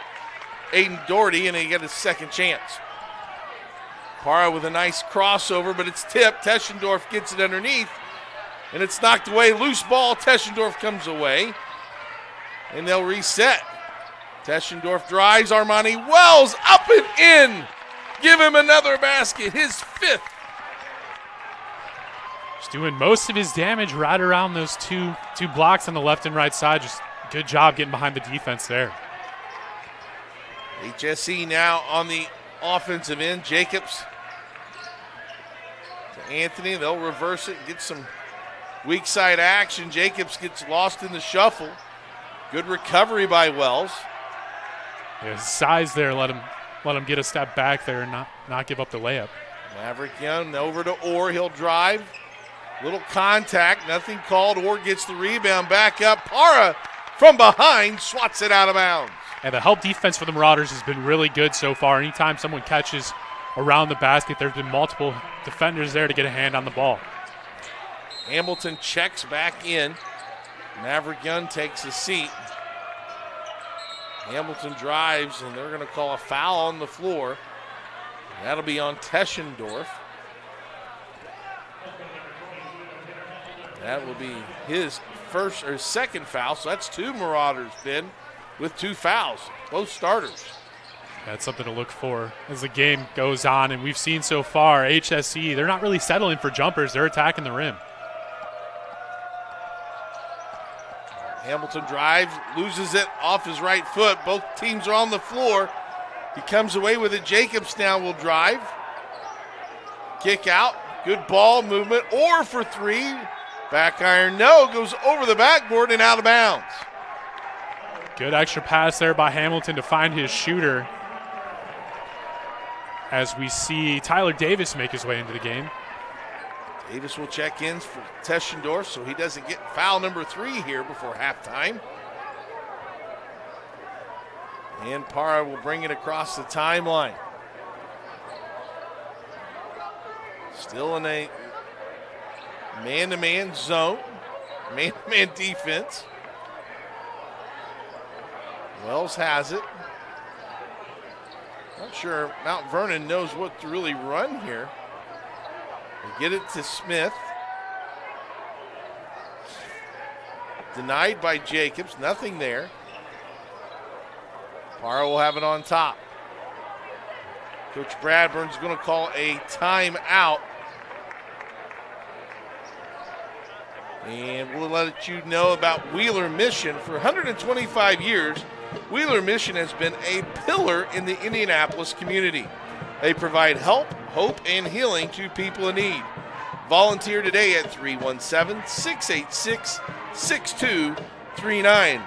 Aiden Doherty, and he got his second chance. Parra with a nice crossover, but it's tipped. Teschendorf gets it underneath, and it's knocked away. Loose ball. Teschendorf comes away, and they'll reset. Teschendorf drives. Armani Wells up and in. Give him another basket, his 5th. Just doing most of his damage right around those two blocks on the left and right side. Just good job getting behind the defense there. HSC now on the offensive end. Jacobs to Anthony. They'll reverse it and get some weak side action. Jacobs gets lost in the shuffle. Good recovery by Wells. Yeah, his size there let him get a step back there and not give up the layup. Maverick Young over to Orr. He'll drive. Little contact. Nothing called. Orr gets the rebound. Back up. Parra from behind swats it out of bounds. And the help defense for the Marauders has been really good so far. Anytime someone catches around the basket, there's been multiple defenders there to get a hand on the ball. Hamilton checks back in. Maverick Young takes a seat. Hamilton drives, and they're going to call a foul on the floor. That'll be on Teschendorf. That will be his first or second foul, so that's 2 Marauders, Ben, with 2 fouls, both starters. That's something to look for as the game goes on, and we've seen so far HSC, they're not really settling for jumpers. They're attacking the rim. Hamilton drives, loses it off his right foot. Both teams are on the floor. He comes away with it. Jacobs now will drive. Kick out. Good ball movement. Orr for 3. Back iron, no. Goes over the backboard and out of bounds. Good extra pass there by Hamilton to find his shooter. As we see Tyler Davis make his way into the game. Davis will check in for Teschendorf, so he doesn't get foul number 3 here before halftime. And Parra will bring it across the timeline. Still in a man-to-man zone, man-to-man defense. Wells has it. Not sure Mount Vernon knows what to really run here. They get it to Smith. Denied by Jacobs. Nothing there. Parra will have it on top. Coach Bradburn's going to call a timeout. And we'll let you know about Wheeler Mission. For 125 years, Wheeler Mission has been a pillar in the Indianapolis community. They provide help, hope, and healing to people in need. Volunteer today at 317-686-6239.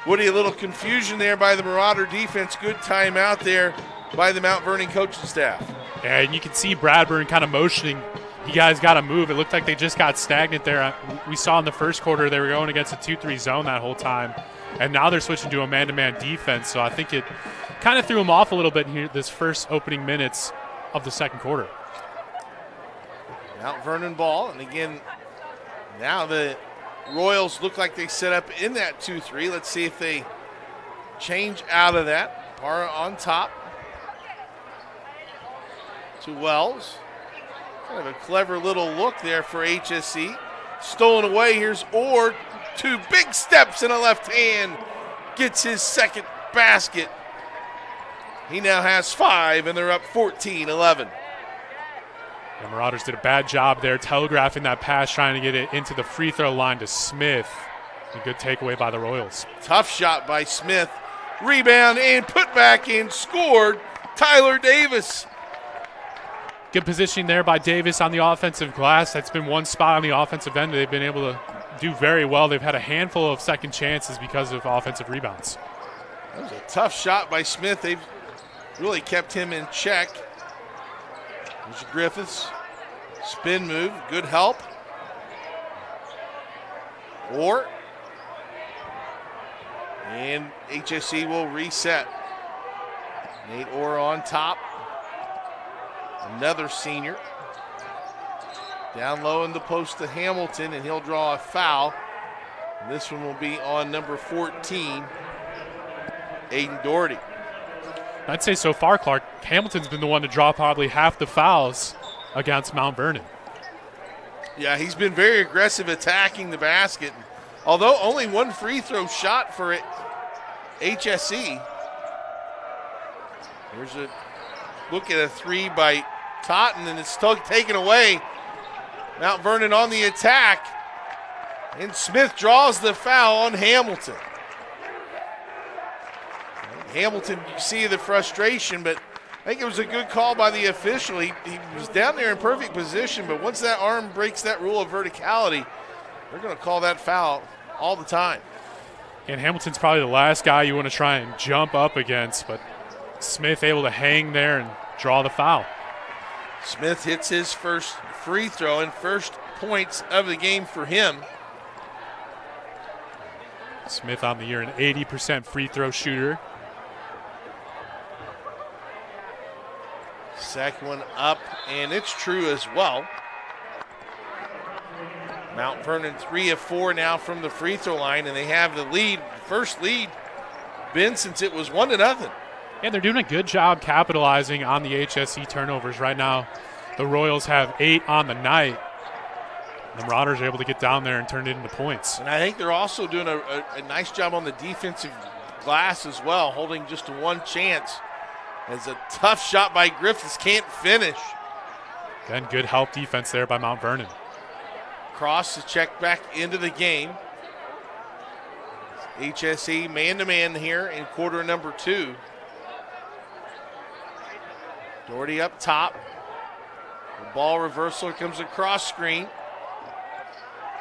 Woody, a little confusion there by the Marauder defense. Good timeout there by the Mount Vernon coaching staff. Yeah, and you can see Bradburn kind of motioning. You guys got to move. It looked like they just got stagnant there. We saw in the first quarter they were going against a 2-3 zone that whole time. And now they're switching to a man-to-man defense. So I think it kind of threw them off a little bit here this first opening minutes of the second quarter. Mount Vernon ball, and again, now the Royals look like they set up in that 2-3. Let's see if they change out of that. Parra on top to Wells. Kind of a clever little look there for HSE. Stolen away. Here's Orr. 2 big steps in a left hand. Gets his second basket. He now has 5, and they're up 14-11. The Marauders did a bad job there telegraphing that pass, trying to get it into the free throw line to Smith. A good takeaway by the Royals. Tough shot by Smith. Rebound and put back and scored. Tyler Davis. Good positioning there by Davis on the offensive glass. That's been one spot on the offensive end they've been able to do very well. They've had a handful of second chances because of offensive rebounds. That was a tough shot by Smith. They've really kept him in check. There's Griffiths. Spin move. Good help. Orr. And HSE will reset. Nate Orr on top. Another senior. Down low in the post to Hamilton, and he'll draw a foul. And this one will be on number 14, Aiden Doherty. I'd say so far, Clark, Hamilton's been the one to draw probably half the fouls against Mount Vernon. Yeah, he's been very aggressive attacking the basket. Although only 1 free throw shot for it, HSE. Here's a look at a 3 by Totten, and it's taken away. Mount Vernon on the attack, and Smith draws the foul on Hamilton. Hamilton, you see the frustration, but I think it was a good call by the official. He was down there in perfect position, but once that arm breaks that rule of verticality, they're going to call that foul all the time. And Hamilton's probably the last guy you want to try and jump up against, but Smith able to hang there and draw the foul. Smith hits his first free throw and first points of the game for him. Smith on the year, an 80% free throw shooter. Second one up, and it's true as well. Mount Vernon 3 of 4 now from the free throw line, and they have the lead, first lead, been since it was 1-0. And they're doing a good job capitalizing on the HSE turnovers right now. The Royals have 8 on the night. The Marauders are able to get down there and turn it into points. And I think they're also doing a nice job on the defensive glass as well, holding just one chance. As a tough shot by Griffiths, can't finish. Then good help defense there by Mount Vernon. Cross to check back into the game. HSE man-to-man here in quarter number 2. Doherty up top. The ball reversal comes across screen.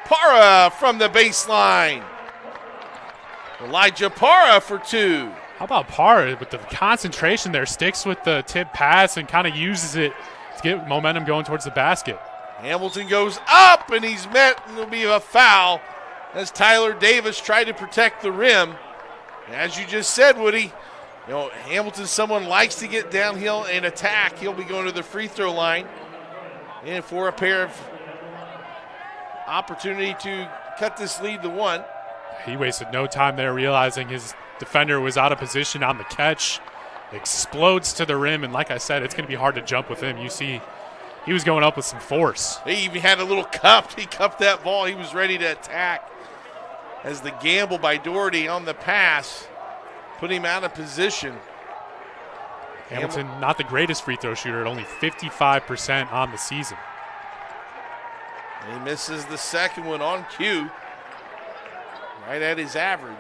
Parra from the baseline. Elijah Parra for 2. How about Parra with the concentration there, sticks with the tip pass and kind of uses it to get momentum going towards the basket. Hamilton goes up, and he's met, and there'll be a foul as Tyler Davis tried to protect the rim. As you just said, Woody, you know, Hamilton, someone likes to get downhill and attack. He'll be going to the free throw line and for a pair of opportunity to cut this lead to 1. He wasted no time there, realizing his defender was out of position on the catch. Explodes to the rim, and like I said, it's going to be hard to jump with him. You see, he was going up with some force. He even had a little cup. He cupped that ball. He was ready to attack. As the gamble by Doherty on the pass put him out of position. Hamilton, not the greatest free throw shooter, at only 55% on the season. And he misses the second one on cue. Right at his average.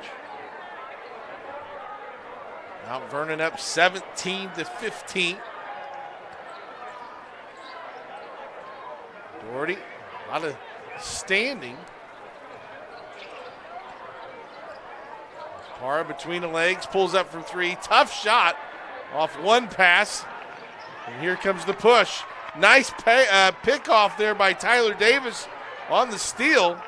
Mount Vernon up 17-15. Doherty, a lot of standing. Parra between the legs, pulls up from 3. Tough shot off one pass. And here comes the push. Nice pick off there by Tyler Davis on the steal.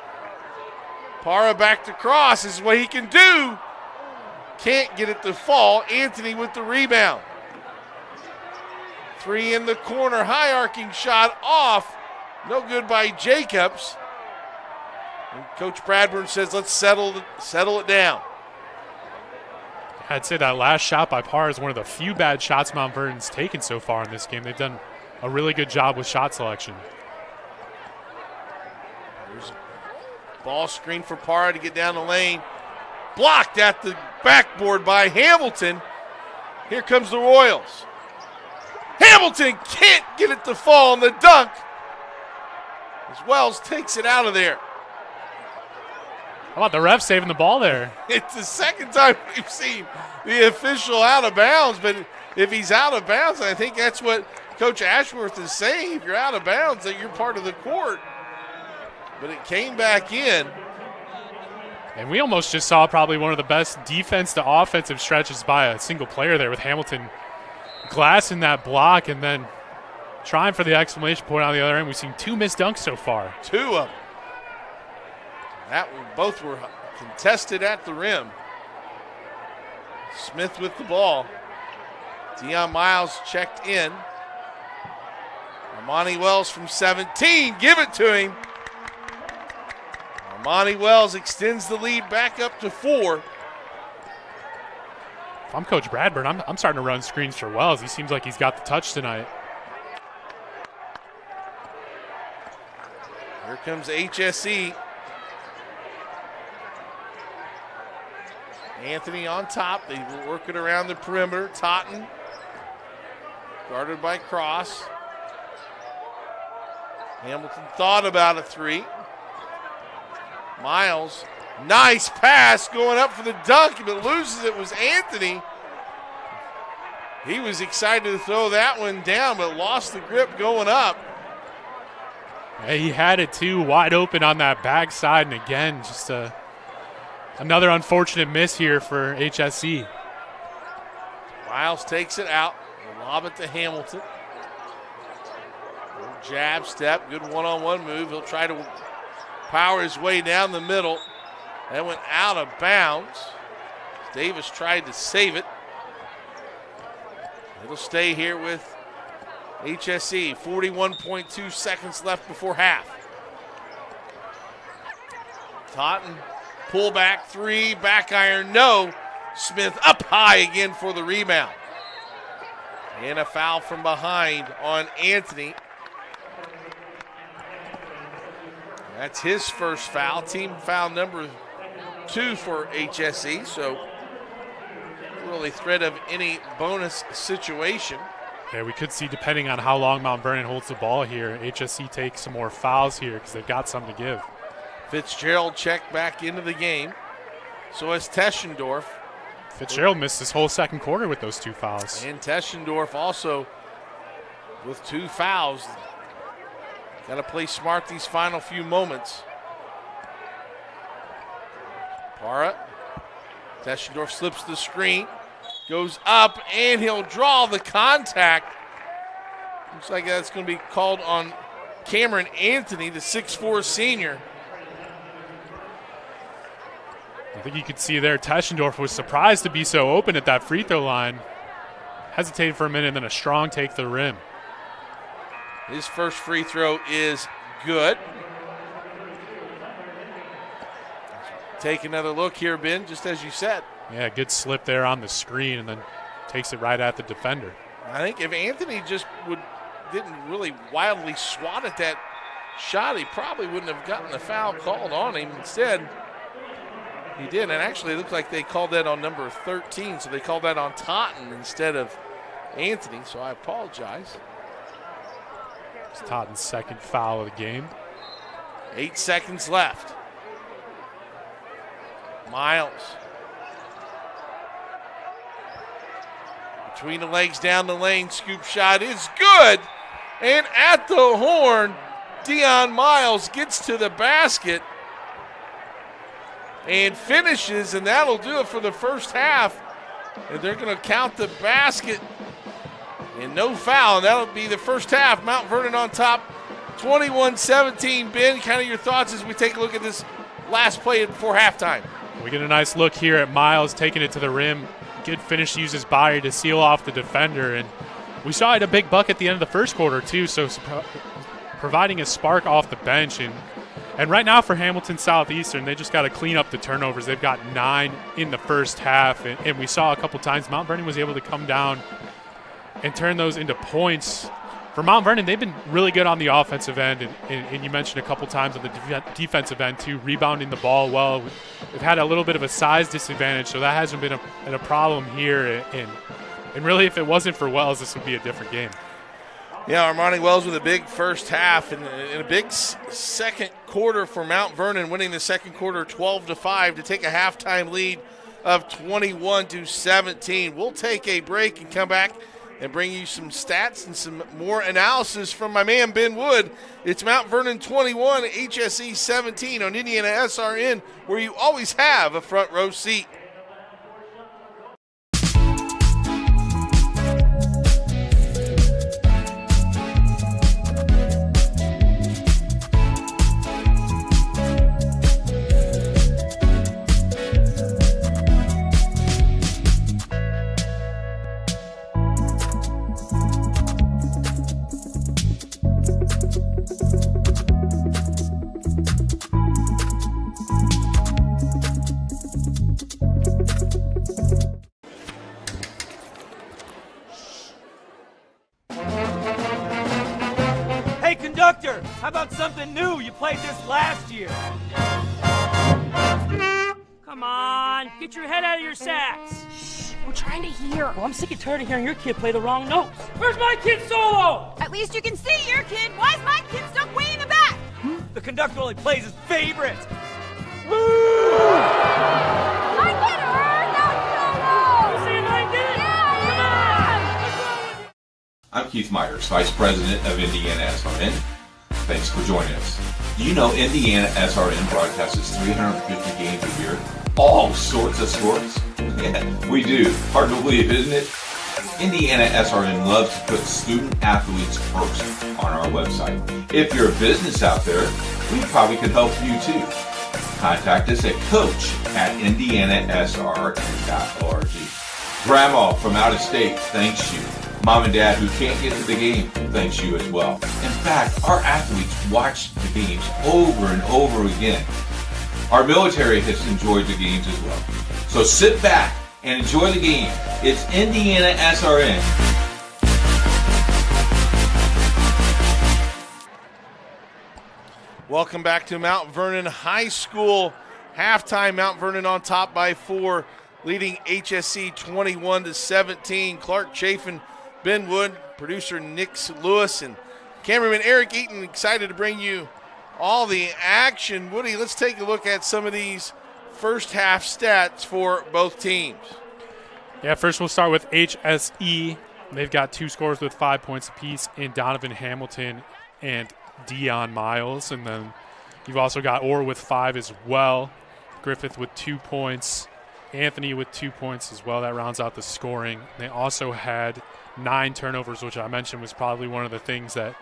Parra back to cross. This is what he can do. Can't get it to fall. Anthony with the rebound. 3 in the corner. High arcing shot off No good by Jacobs. And Coach Bradburn says, let's settle it down. I'd say that last shot by Parr is one of the few bad shots Mount Vernon's taken so far in this game. They've done a really good job with shot selection. There's a ball screen for Parr to get down the lane. Blocked at the backboard by Hamilton. Here comes the Royals. Hamilton can't get it to fall on the dunk as Wells takes it out of there. How about the ref saving the ball there? It's the second time we've seen the official out of bounds, but if he's out of bounds, I think that's what Coach Ashworth is saying. If you're out of bounds, that you're part of the court. But it came back in. And we almost just saw probably one of the best defense to offensive stretches by a single player there with Hamilton glassing that block and then trying for the exclamation point on the other end. We've seen 2 missed dunks so far. 2 of them. Both were contested at the rim. Smith with the ball. Deion Miles checked in. Armani Wells from 17. Give it to him. Armani Wells extends the lead back up to 4. If I'm Coach Bradburn, I'm starting to run screens for Wells. He seems like he's got the touch tonight. Here comes HSE. Anthony on top. They work it around the perimeter. Totten guarded by Cross. Hamilton thought about a 3. Miles, nice pass going up for the dunk, but loses it was Anthony. He was excited to throw that one down, but lost the grip going up. Yeah, he had it too, wide open on that backside, and again, just another unfortunate miss here for HSE. Miles takes it out, lob it to Hamilton. Jab step, good one-on-one move. He'll try to power his way down the middle. That went out of bounds. Davis tried to save it. It'll stay here with HSE. 41.2 seconds left before half. Totten, pull back 3, back iron, no. Smith up high again for the rebound. And a foul from behind on Anthony. That's his first foul, team foul number 2 for HSE, so really threat of any bonus situation. Yeah, we could see, depending on how long Mount Vernon holds the ball here, HSE takes some more fouls here because they've got something to give. Fitzgerald checked back into the game. So has Teschendorf. Fitzgerald missed his whole second quarter with those 2 fouls. And Teschendorf also with 2 fouls. Got to play smart these final few moments. Parra. Teschendorf slips the screen. Goes up, and he'll draw the contact. Looks like that's going to be called on Cameron Anthony, the 6'4 senior. I think you could see there Teschendorf was surprised to be so open at that free throw line. Hesitated for a minute, and then a strong take to the rim. His first free throw is good. Take another look here, Ben, just as you said. Yeah, good slip there on the screen and then takes it right at the defender. I think if Anthony just didn't really wildly swat at that shot, he probably wouldn't have gotten the foul called on him. Instead, he did. And actually, it looked like they called that on number 13, so they called that on Totten instead of Anthony, so I apologize. It's Totten's second foul of the game. 8 seconds left. Miles. Between the legs, down the lane, scoop shot is good. And at the horn, Deion Miles gets to the basket and finishes, and that'll do it for the first half. And they're going to count the basket and no foul, and that'll be the first half. Mount Vernon on top, 21-17. Ben, kind of your thoughts as we take a look at this last play before halftime. We get a nice look here at Miles taking it to the rim. Good finish to use his body to seal off the defender. And we saw it a big bucket at the end of the first quarter, too. So providing a spark off the bench. And right now for Hamilton Southeastern, they just got to clean up the turnovers. They've got 9 in the first half, and we saw a couple times Mount Vernon was able to come down and turn those into points. For Mount Vernon, they've been really good on the offensive end, and you mentioned a couple times on the defensive end too, rebounding the ball well. We've had a little bit of a size disadvantage, so that hasn't been a problem here. And really, if it wasn't for Wells, this would be a different game. Yeah, Armani Wells with a big first half and a big second quarter for Mount Vernon, winning the second quarter 12-5 to take a halftime lead of 21-17. We'll take a break and come back and bring you some stats and some more analysis from my man Ben Wood. It's Mount Vernon 21, HSE 17 on IndianaSRN, where you always have a front row seat. Conductor, how about something new? You played this last year. Come on, get your head out of your sacks. Shh, we're trying to hear. Well, I'm sick and tired of hearing your kid play the wrong notes. Where's my kid solo? At least you can see your kid. Why is my kid stuck way in the back? The conductor only plays his favorites. My kid heard that solo! You saying I did it? Yeah! I'm Keith Myers, Vice President of IndianaSRN. Thanks for joining us. You know IndianaSRN broadcasts 350 games a year, all sorts of sports. Yeah, we do. Hard to believe, isn't it? IndianaSRN loves to put student athletes first on our website. If you're a business out there, we probably could help you too. Contact us at coach@indianasrn.org. Grandma from out of state thanks you. Mom and Dad who can't get to the game thanks you as well. In fact, our athletes watch the games over and over again. Our military has enjoyed the games as well. So sit back and enjoy the game. It's IndianaSRN. Welcome back to Mount Vernon High School. Halftime, Mount Vernon on top by 4, leading HSE 21-17. Clark Chafin, Ben Wood, producer Nick Lewis, and cameraman Eric Eaton excited to bring you all the action. Woody, let's take a look at some of these first half stats for both teams. Yeah, first we'll start with HSE. They've got 2 scores with 5 points apiece in Donovan Hamilton and Dion Miles. And then you've also got Orr with 5 as well. Griffith with 2 points. Anthony with 2 points as well. That rounds out the scoring. They also had 9 turnovers, which I mentioned was probably one of the things that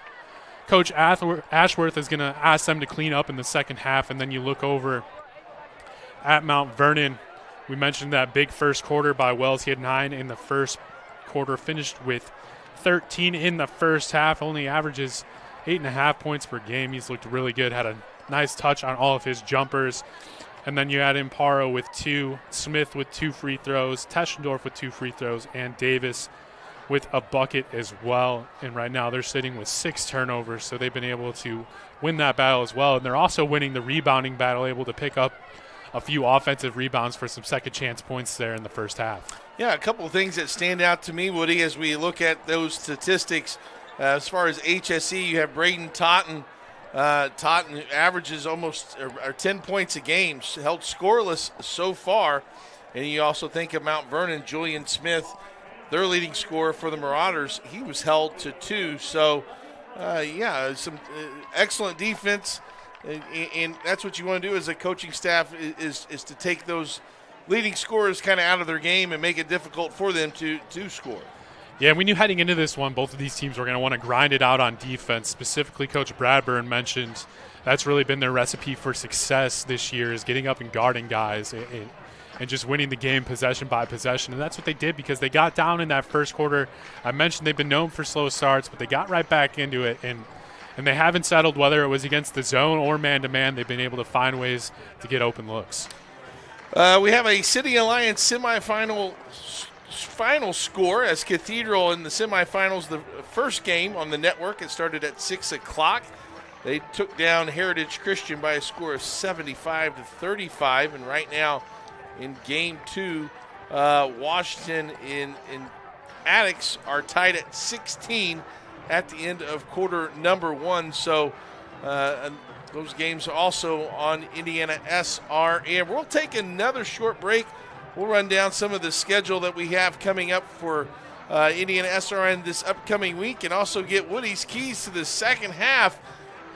Coach Ashworth is going to ask them to clean up in the second half. And then you look over at Mount Vernon. We mentioned that big first quarter by Wells. He had 9 in the first quarter, finished with 13 in the first half, only averages 8.5 points per game. He's looked really good, had a nice touch on all of his jumpers. And then you add Imparo with 2, Smith with 2 free throws, Teschendorf with 2 free throws, and Davis with a bucket as well. And right now they're sitting with 6 turnovers, so they've been able to win that battle as well. And they're also winning the rebounding battle, able to pick up a few offensive rebounds for some second chance points there in the first half. Yeah, a couple of things that stand out to me, Woody, as we look at those statistics. As far as HSE, you have Braden Totten. Totten averages almost 10 points a game, held scoreless so far. And you also think of Mount Vernon, Julian Smith, their leading scorer for the Marauders. He was held to 2. So, some excellent defense. And that's what you want to do as a coaching staff is to take those leading scorers kind of out of their game and make it difficult for them to score. Yeah, we knew heading into this one, both of these teams were going to want to grind it out on defense. Specifically, Coach Bradburn mentioned that's really been their recipe for success this year, is getting up and guarding guys and just winning the game possession by possession. And that's what they did because they got down in that first quarter. I mentioned they've been known for slow starts, but they got right back into it. And And they haven't settled whether it was against the zone or man-to-man. They've been able to find ways to get open looks. We have a City Alliance semifinal final score as Cathedral in the semifinals, the first game on the network. It started at 6 o'clock. They took down Heritage Christian by a score of 75-35. And right now in game 2, Washington and Attucks are tied at 16 at the end of quarter number 1. So those games are also on IndianaSRN. We'll take another short break. We'll run down some of the schedule that we have coming up for IndianaSRN this upcoming week and also get Woody's keys to the second half.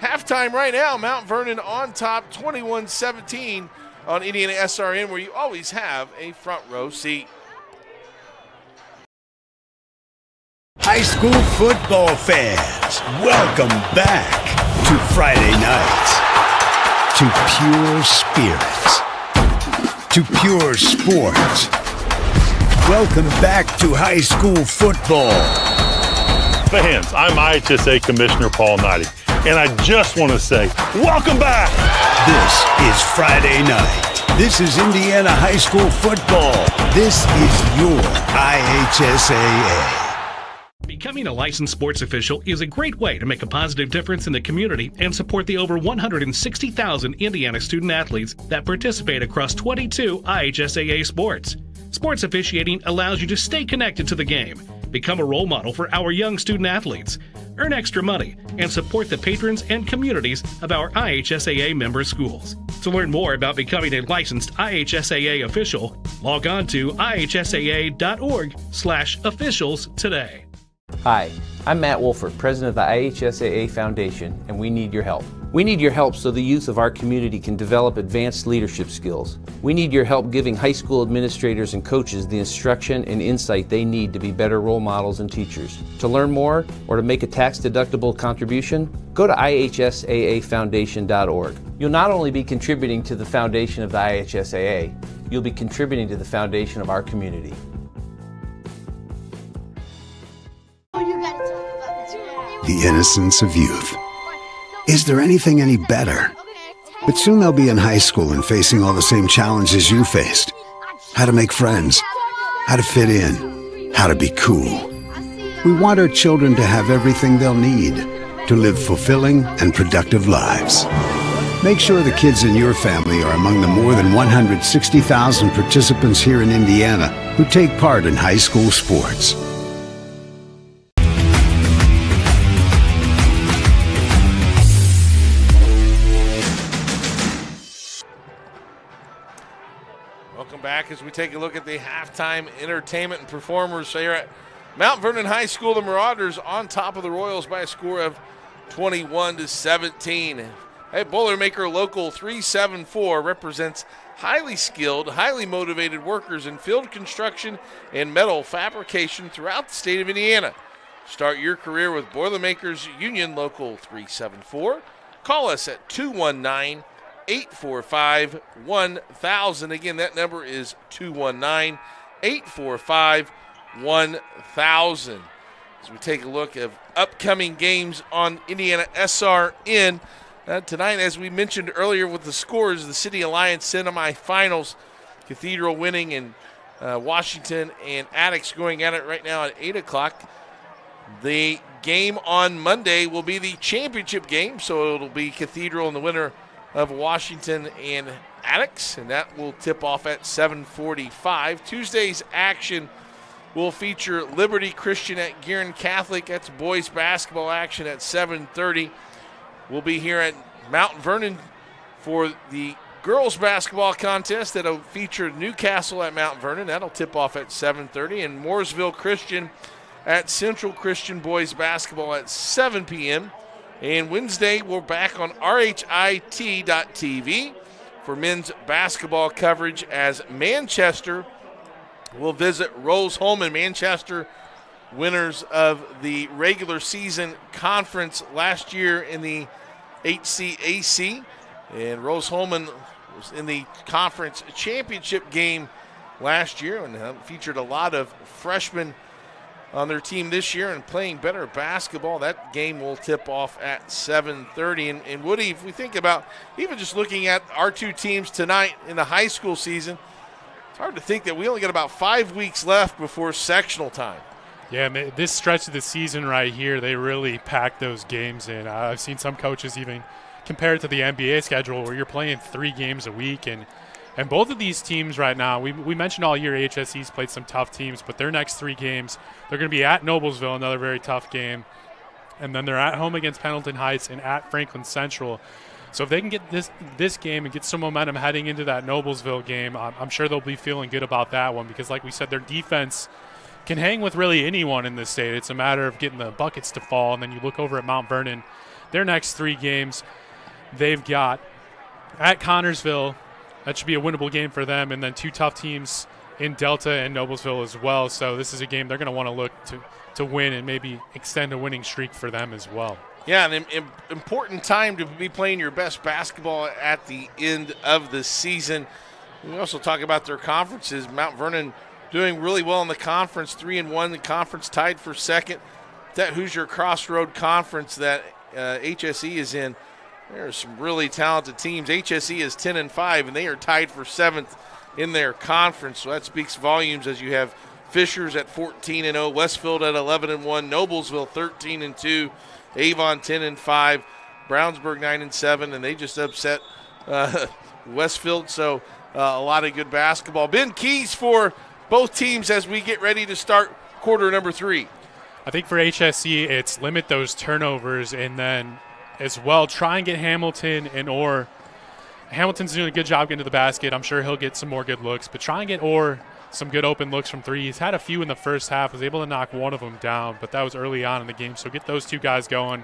Halftime right now, Mount Vernon on top 21-17 on IndianaSRN, where you always have a front row seat. High school football fans, welcome back to Friday nights, to pure spirits, to pure sports. Welcome back to high school football. Fans, I'm IHSAA Commissioner Paul Knighty, and I just want to say, welcome back! This is Friday night. This is Indiana high school football. This is your IHSAA. Becoming a licensed sports official is a great way to make a positive difference in the community and support the over 160,000 Indiana student athletes that participate across 22 IHSAA sports. Sports officiating allows you to stay connected to the game, become a role model for our young student athletes, earn extra money, and support the patrons and communities of our IHSAA member schools. To learn more about becoming a licensed IHSAA official, log on to ihsaa.org/officials today. Hi, I'm Matt Wolford, president of the IHSAA Foundation, and we need your help. We need your help so the youth of our community can develop advanced leadership skills. We need your help giving high school administrators and coaches the instruction and insight they need to be better role models and teachers. To learn more or to make a tax-deductible contribution, go to IHSAAfoundation.org. You'll not only be contributing to the foundation of the IHSAA, you'll be contributing to the foundation of our community. The innocence of youth. Is there anything any better? But soon they'll be in high school and facing all the same challenges you faced. How to make friends, how to fit in, how to be cool. We want our children to have everything they'll need to live fulfilling and productive lives. Make sure the kids in your family are among the more than 160,000 participants here in Indiana who take part in high school sports. Back as we take a look at the halftime entertainment and performers here at Mount Vernon High School. The Marauders on top of the Royals by a score of 21-17. Hey, Boilermaker Local 374 represents highly skilled, highly motivated workers in field construction and metal fabrication throughout the state of Indiana. Start your career with Boilermakers Union Local 374. Call us at 219-845-1000. Again, that number is 219-845-1000. As we take a look at upcoming games on IndianaSRN tonight, as we mentioned earlier with the scores, the City Alliance semifinals, Cathedral winning and Washington and Attucks going at it right now at 8 o'clock. The game on Monday will be the championship game, so it'll be Cathedral and the winner of Washington and Attucks, and that will tip off at 7:45. Tuesday's action will feature Liberty Christian at Guerin Catholic. That's boys basketball action at 7:30. We'll be here at Mount Vernon for the girls basketball contest that'll feature Newcastle at Mount Vernon. That'll tip off at 7:30. And Mooresville Christian at Central Christian boys basketball at 7 p.m. And Wednesday, we're back on RHIT.TV for men's basketball coverage as Manchester will visit Rose-Hulman. Manchester, winners of the regular season conference last year in the IHSAA. And Rose-Hulman was in the conference championship game last year and featured a lot of freshman on their team this year and playing better basketball. That game will tip off at 7:30. And Woody, if we think about even just looking at our two teams tonight in the high school season, it's hard to think that we only got about 5 weeks left before sectional time. Yeah, this stretch of the season right here, they really pack those games in. I've seen some coaches even compare it to the NBA schedule where you're playing 3 games a week. And both of these teams right now, we mentioned all year HSE's played some tough teams, but their next 3 games, they're going to be at Noblesville, another very tough game. And then they're at home against Pendleton Heights and at Franklin Central. So if they can get this game and get some momentum heading into that Noblesville game, I'm sure they'll be feeling good about that one because, like we said, their defense can hang with really anyone in this state. It's a matter of getting the buckets to fall. And then you look over at Mount Vernon, their next 3 games, they've got at Connorsville. That should be a winnable game for them, and then 2 tough teams in Delta and Noblesville as well. So this is a game they're going to want to look to win and maybe extend a winning streak for them as well. Yeah, an important time to be playing your best basketball at the end of the season. We also talk about their conferences. Mount Vernon doing really well in the conference, 3-1. The conference tied for second. That Hoosier Crossroad Conference that HSE is in. There are some really talented teams. HSE is 10-5, and they are tied for 7th in their conference. So that speaks volumes as you have Fishers at 14-0, Westfield at 11-1, Noblesville 13-2, Avon 10-5, Brownsburg 9-7, and they just upset Westfield. So a lot of good basketball. Ben, keys for both teams as we get ready to start quarter number 3. I think for HSE, it's limit those turnovers and then as well try and get Hamilton and Orr. Hamilton's doing a good job getting to the basket. I'm sure he'll get some more good looks, but try and get Orr some good open looks from 3. He's had a few in the first half, was able to knock one of them down, but that was early on in the game. So get those 2 guys going.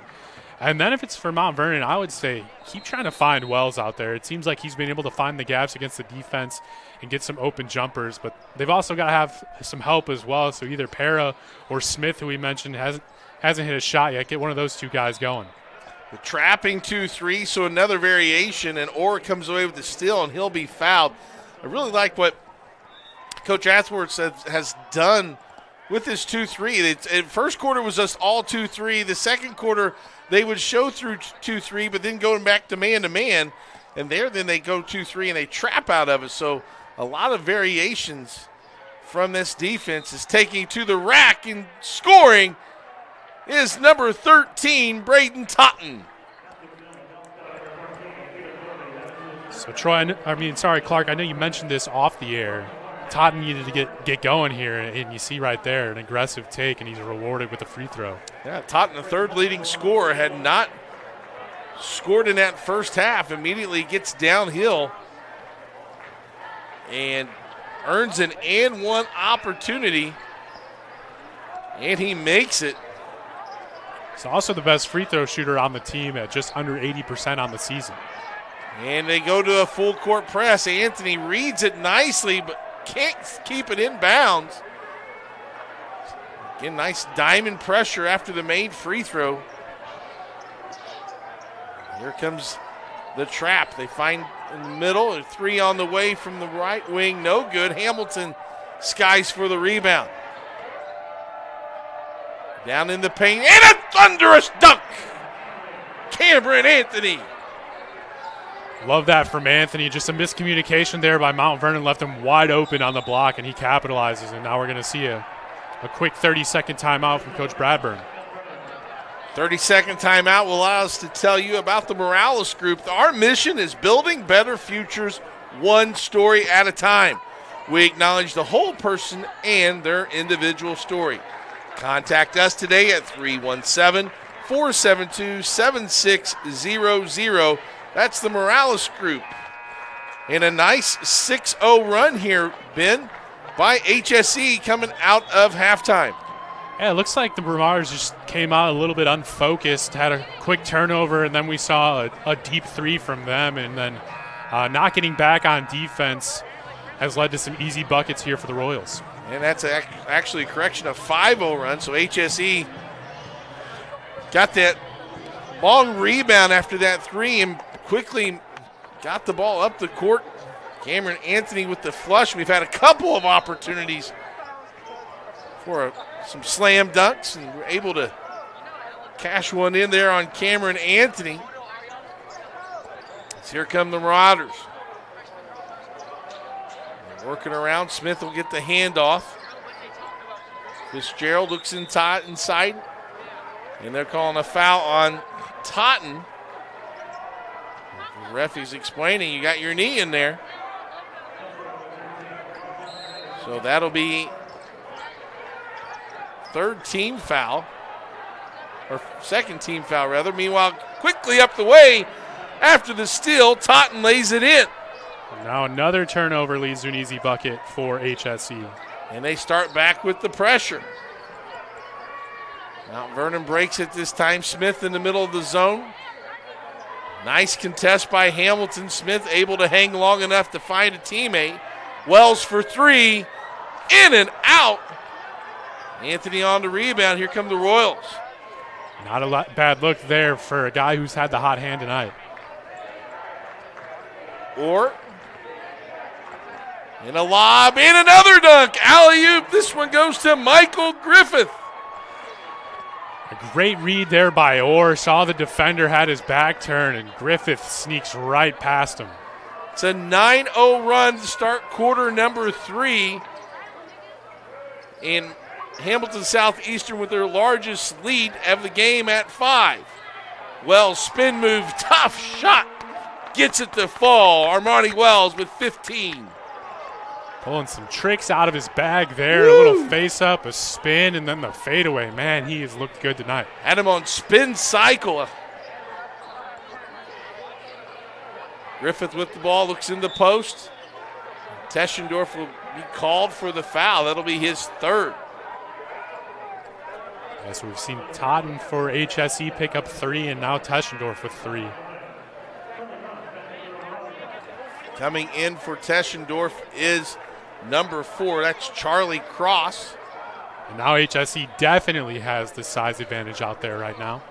And then if it's for Mount Vernon, I would say keep trying to find Wells out there. It seems like he's been able to find the gaps against the defense and get some open jumpers, but they've also got to have some help as well. So either Para or Smith, who we mentioned, hasn't hit a shot yet. Get one of those 2 guys going. The trapping 2-3, so another variation, and Orr comes away with the steal, and he'll be fouled. I really like what Coach Athworth has done with this 2-3. First quarter was just all 2-3. The second quarter, they would show through 2-3, but then going back to man, and then they go 2-3, and they trap out of it. So a lot of variations from this defense is taking to the rack and scoring is number 13, Braden Totten. So Clark, I know you mentioned this off the air. Totten needed to get going here, and you see right there an aggressive take, and he's rewarded with a free throw. Yeah, Totten, the 3rd leading scorer, had not scored in that first half. Immediately gets downhill and earns an and 1 opportunity, and he makes it. He's also the best free throw shooter on the team at just under 80% on the season. And they go to a full court press. Anthony reads it nicely, but can't keep it in bounds. Again, nice diamond pressure after the made free throw. Here comes the trap. They find in the middle, a 3 on the way from the right wing. No good. Hamilton skies for the rebound. Down in the paint, and a thunderous dunk. Cameron Anthony. Love that from Anthony. Just a miscommunication there by Mount Vernon. Left him wide open on the block, and he capitalizes. And now we're going to see a quick 30-second timeout from Coach Bradburn. 30-second timeout will allow us to tell you about the Morales Group. Our mission is building better futures one story at a time. We acknowledge the whole person and their individual story. Contact us today at 317-472-7600. That's the Morales Group. And a nice 6-0 run here, Ben, by HSE coming out of halftime. Yeah, it looks like the Brumars just came out a little bit unfocused, had a quick turnover, and then we saw a deep 3 from them. And then not getting back on defense has led to some easy buckets here for the Royals. And that's actually a correction of 5-0 run. So HSE got that long rebound after that 3 and quickly got the ball up the court. Cameron Anthony with the flush. We've had a couple of opportunities for some slam dunks, and we're able to cash one in there on Cameron Anthony. So here come the Marauders. Working around, Smith will get the handoff. Fitzgerald looks inside, and they're calling a foul on Totten. The ref is explaining, you got your knee in there. So that'll be third team foul, or second team foul rather. Meanwhile, quickly up the way after the steal, Totten lays it in. Now another turnover leads to an easy bucket for HSE. And they start back with the pressure. Mount Vernon breaks it this time. Smith in the middle of the zone. Nice contest by Hamilton. Smith able to hang long enough to find a teammate. Wells for three. In and out. Anthony on the rebound. Here come the Royals. Not a bad look there for a guy who's had the hot hand tonight. Or in a lob, and another dunk. Alley-oop. This one goes to Michael Griffith. A great read there by Orr. Saw the defender had his back turned, and Griffith sneaks right past him. It's a 9-0 run to start quarter number 3. And Hamilton Southeastern with their largest lead of the game at 5. Wells, spin move, tough shot. Gets it to fall. Armani Wells with 15. Pulling some tricks out of his bag there. Woo! A little face up, a spin, and then the fadeaway. Man, he has looked good tonight. Had him on spin cycle. Griffith with the ball, looks in the post. Teschendorf will be called for the foul. That'll be his third. Yes, we've seen Totten for HSE pick up 3, and now Teschendorf with 3. Coming in for Teschendorf is number 4. That's Charlie Cross. And now HSE definitely has the size advantage out there right now.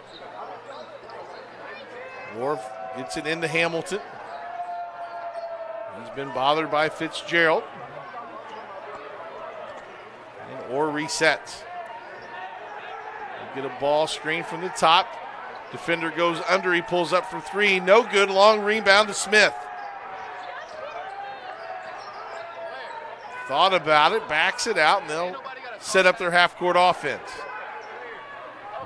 Orr gets it into Hamilton. He's been bothered by Fitzgerald. And Orr resets. Get a ball screen from the top. Defender goes under. He pulls up for 3. No good. Long rebound to Smith. Thought about it, backs it out, and they'll set up their half-court offense.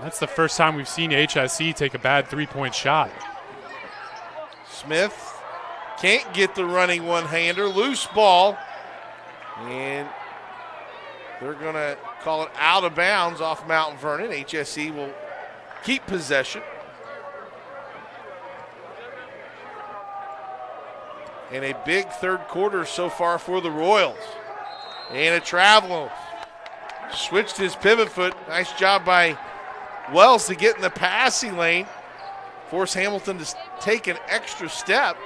That's the first time we've seen HSE take a bad three-point shot. Smith can't get the running one-hander. Loose ball. And they're going to call it out of bounds off Mount Vernon. HSE will keep possession. And a big third quarter so far for the Royals. And a travel. Switched his pivot foot. Nice job by Wells to get in the passing lane. Force Hamilton to take an extra step.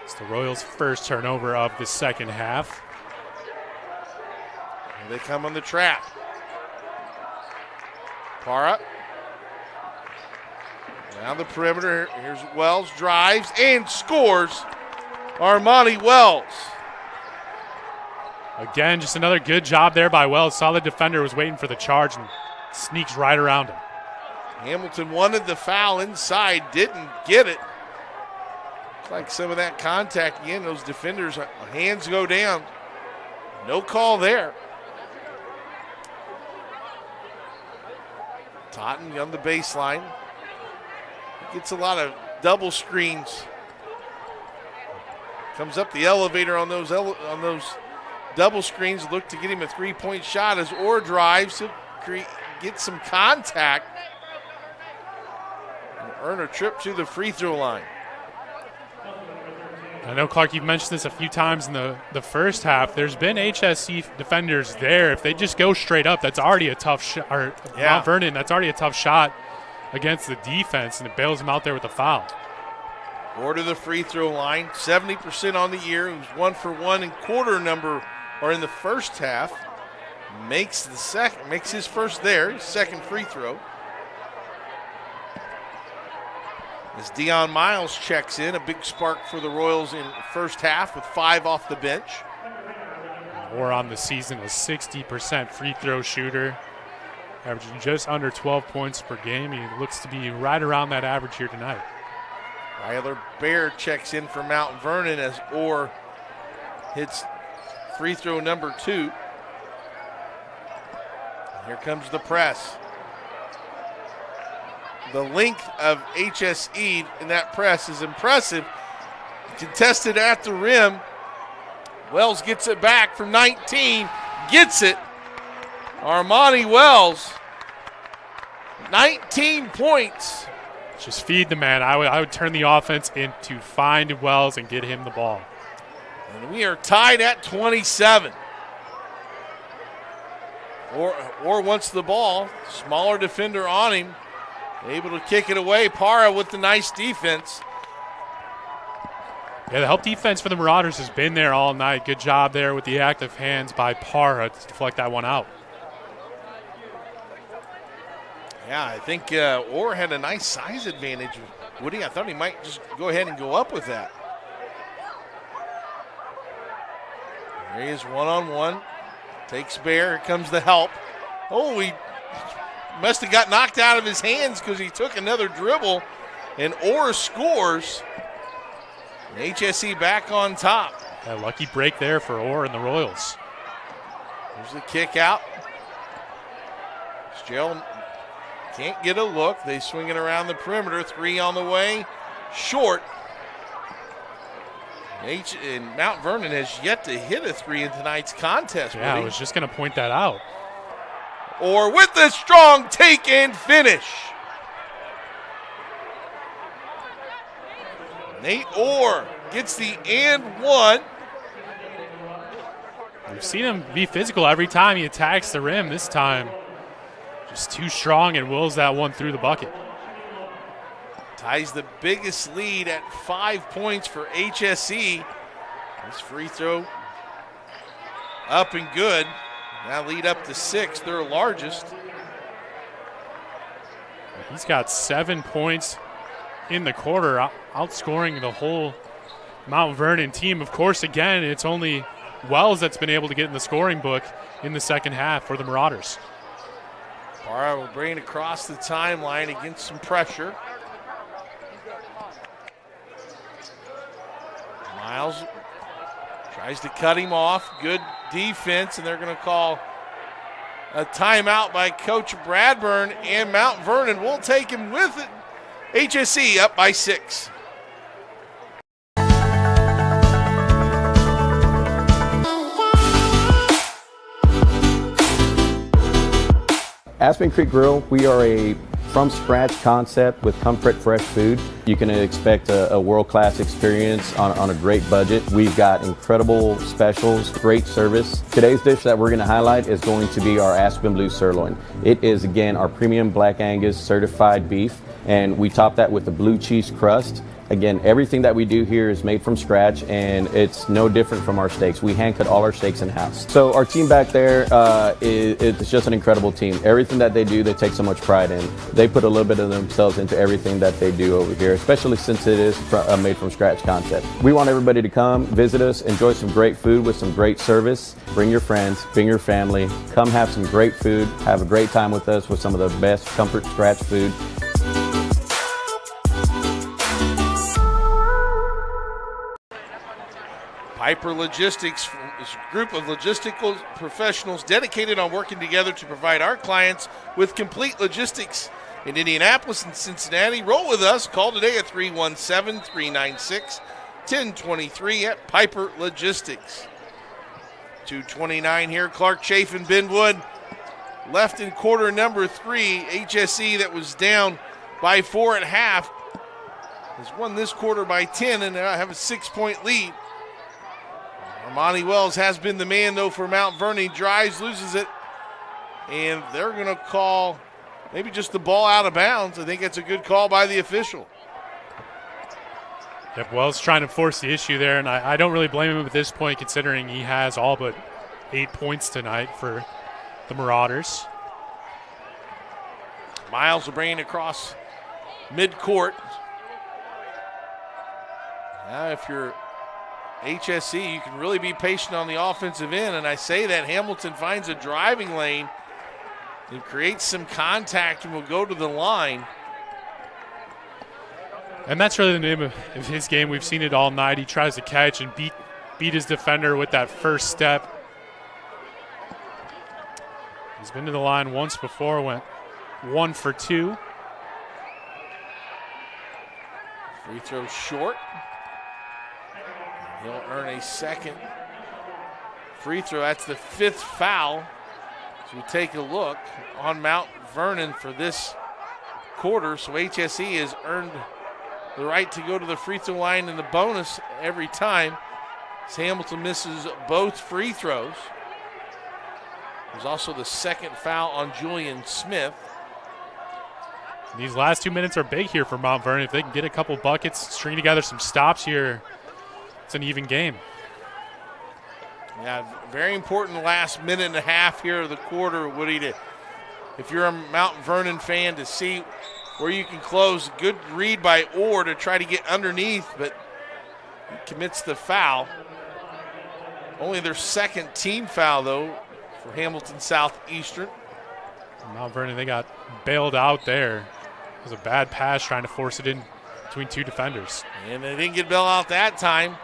It's the Royals' first turnover of the second half. And they come on the trap. Para. Down the perimeter. Here's Wells. Drives and scores. Armani Wells. Again, just another good job there by Wells. Saw the defender was waiting for the charge and sneaks right around him. Hamilton wanted the foul inside, didn't get it. Looks like some of that contact again. Those defenders' hands go down. No call there. Totten on the baseline. Gets a lot of double screens. Comes up the elevator on those double screens. Look to get him a three-point shot as Orr drives to get some contact and earn a trip to the free throw line. I know, Clark, you've mentioned this a few times in the first half. There's been HSE defenders there. If they just go straight up, that's already a tough shot. Mount Vernon, that's already a tough shot against the defense, and it bails him out there with a foul. Orr to the free throw line, 70% on the year. He was 1 for 1 in in the first half. Makes his first there, his second free throw. As Deion Miles checks in, a big spark for the Royals in the first half with 5 off the bench. Or on the season, a 60% free throw shooter, averaging just under 12 points per game. He looks to be right around that average here tonight. Ryler Bear checks in for Mount Vernon as Orr hits free throw number 2. Here comes the press. The length of HSE in that press is impressive. Contested at the rim. Wells gets it back from 19, gets it. Armani Wells, 19 points. Just feed the man. I would turn the offense into find Wells and get him the ball. And we are tied at 27. Orr wants the ball. Smaller defender on him. Able to kick it away. Parra with the nice defense. Yeah, the help defense for the Marauders has been there all night. Good job there with the active hands by Parra to deflect that one out. Yeah, I think Orr had a nice size advantage. Woody, I thought he might just go ahead and go up with that. There he is, one-on-one. Takes Bear. Here comes the help. Oh, he must have got knocked out of his hands because he took another dribble, and Orr scores. And HSE back on top. A lucky break there for Orr and the Royals. Here's the kick out. Fitzgerald can't get a look. They swing it around the perimeter. 3 on the way. Short. And Mount Vernon has yet to hit a 3 in tonight's contest. Yeah, I was just going to point that out. Or with a strong take and finish. Nate Orr gets the and one. We've seen him be physical every time he attacks the rim. This time, just too strong and wills that one through the bucket. Ties the biggest lead at 5 points for HSE. This free throw up and good. Now lead up to 6, their largest. He's got 7 points in the quarter, outscoring the whole Mount Vernon team. Of course, again, it's only Wells that's been able to get in the scoring book in the second half for the Marauders. Parra will bring it across the timeline against some pressure. Miles tries to cut him off. Good defense, and they're going to call a timeout by Coach Bradburn, and Mount Vernon will take him with it. HSE up by 6. Aspen Creek Grill, we are a from-scratch concept with comfort fresh food. You can expect a world-class experience on a great budget. We've got incredible specials, great service. Today's dish that we're going to highlight is going to be our Aspen Blue Sirloin. It is, again, our premium Black Angus certified beef, and we top that with a blue cheese crust. Again, everything that we do here is made from scratch, and it's no different from our steaks. We hand cut all our steaks in-house. So our team back there, it's just an incredible team. Everything that they do, they take so much pride in. They put a little bit of themselves into everything that they do over here, especially since it is a made from scratch concept. We want everybody to come, visit us, enjoy some great food with some great service. Bring your friends, bring your family, come have some great food, have a great time with us with some of the best comfort scratch food. Piper Logistics is a group of logistical professionals dedicated on working together to provide our clients with complete logistics in Indianapolis and Cincinnati. Roll with us. Call today at 317-396-1023 at Piper Logistics. 2:29 here. Clark Chafin, Benwood left in quarter number 3. HSE that was down by 4 at half has won this quarter by 10 and now have a 6-point lead. Armani Wells has been the man, though, for Mount Vernon. He drives, loses it, and they're going to call maybe just the ball out of bounds. I think that's a good call by the official. Yep, Wells trying to force the issue there, and I don't really blame him at this point, considering he has all but 8 points tonight for the Marauders. Miles will bring it across midcourt. Now if you're HSC, you can really be patient on the offensive end, and I say that Hamilton finds a driving lane and creates some contact and will go to the line. And that's really the name of his game. We've seen it all night. He tries to catch and beat his defender with that first step. He's been to the line once before, went 1 for 2. Free throw short. He'll earn a second free throw. That's the 5th foul. As we take a look on Mount Vernon for this quarter. So HSE has earned the right to go to the free throw line in the bonus every time, as Hamilton misses both free throws. There's also the second foul on Julian Smith. These last 2 minutes are big here for Mount Vernon. If they can get a couple buckets, string together some stops here, it's an even game. Yeah, very important last minute and a half here of the quarter, Woody, if you're a Mount Vernon fan, to see where you can close. Good read by Orr to try to get underneath, but he commits the foul. Only their second team foul, though, for Hamilton Southeastern. Mount Vernon, they got bailed out there. It was a bad pass trying to force it in between two defenders. And they didn't get bailed out that time.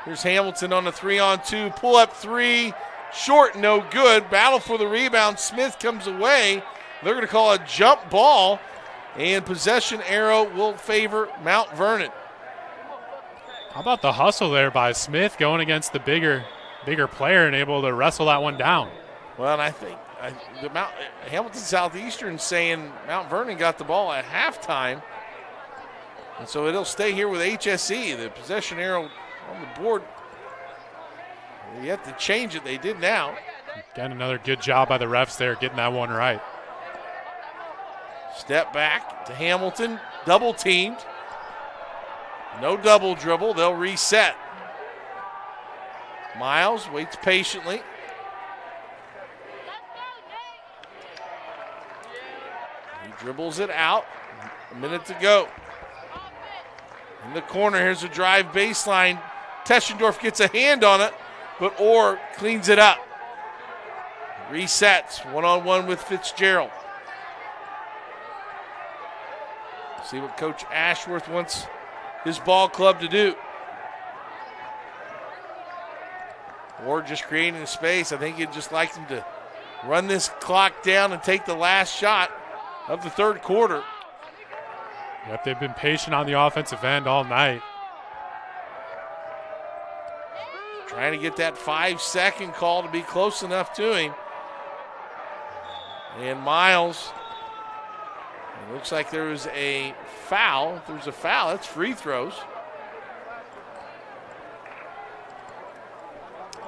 Here's Hamilton on the 3-on-2. Pull-up three. Short, no good. Battle for the rebound. Smith comes away. They're going to call a jump ball, and possession arrow will favor Mount Vernon. How about the hustle there by Smith going against the bigger player and able to wrestle that one down? Well, and I think Hamilton Southeastern saying Mount Vernon got the ball at halftime, and so it'll stay here with HSE. The possession arrow on the board. You have to change it. They did now. Again, another good job by the refs there getting that one right. Step back to Hamilton, double teamed. No double dribble, they'll reset. Miles waits patiently. He dribbles it out, a minute to go. In the corner, here's a drive baseline. Teschendorf gets a hand on it, but Orr cleans it up. Resets, one-on-one with Fitzgerald. See what Coach Ashworth wants his ball club to do. Orr just creating the space. I think he'd just like them to run this clock down and take the last shot of the third quarter. Yep, they've been patient on the offensive end all night. Trying to get that 5-second call to be close enough to him. And Miles, it looks like there was a foul. If there's a foul, that's free throws.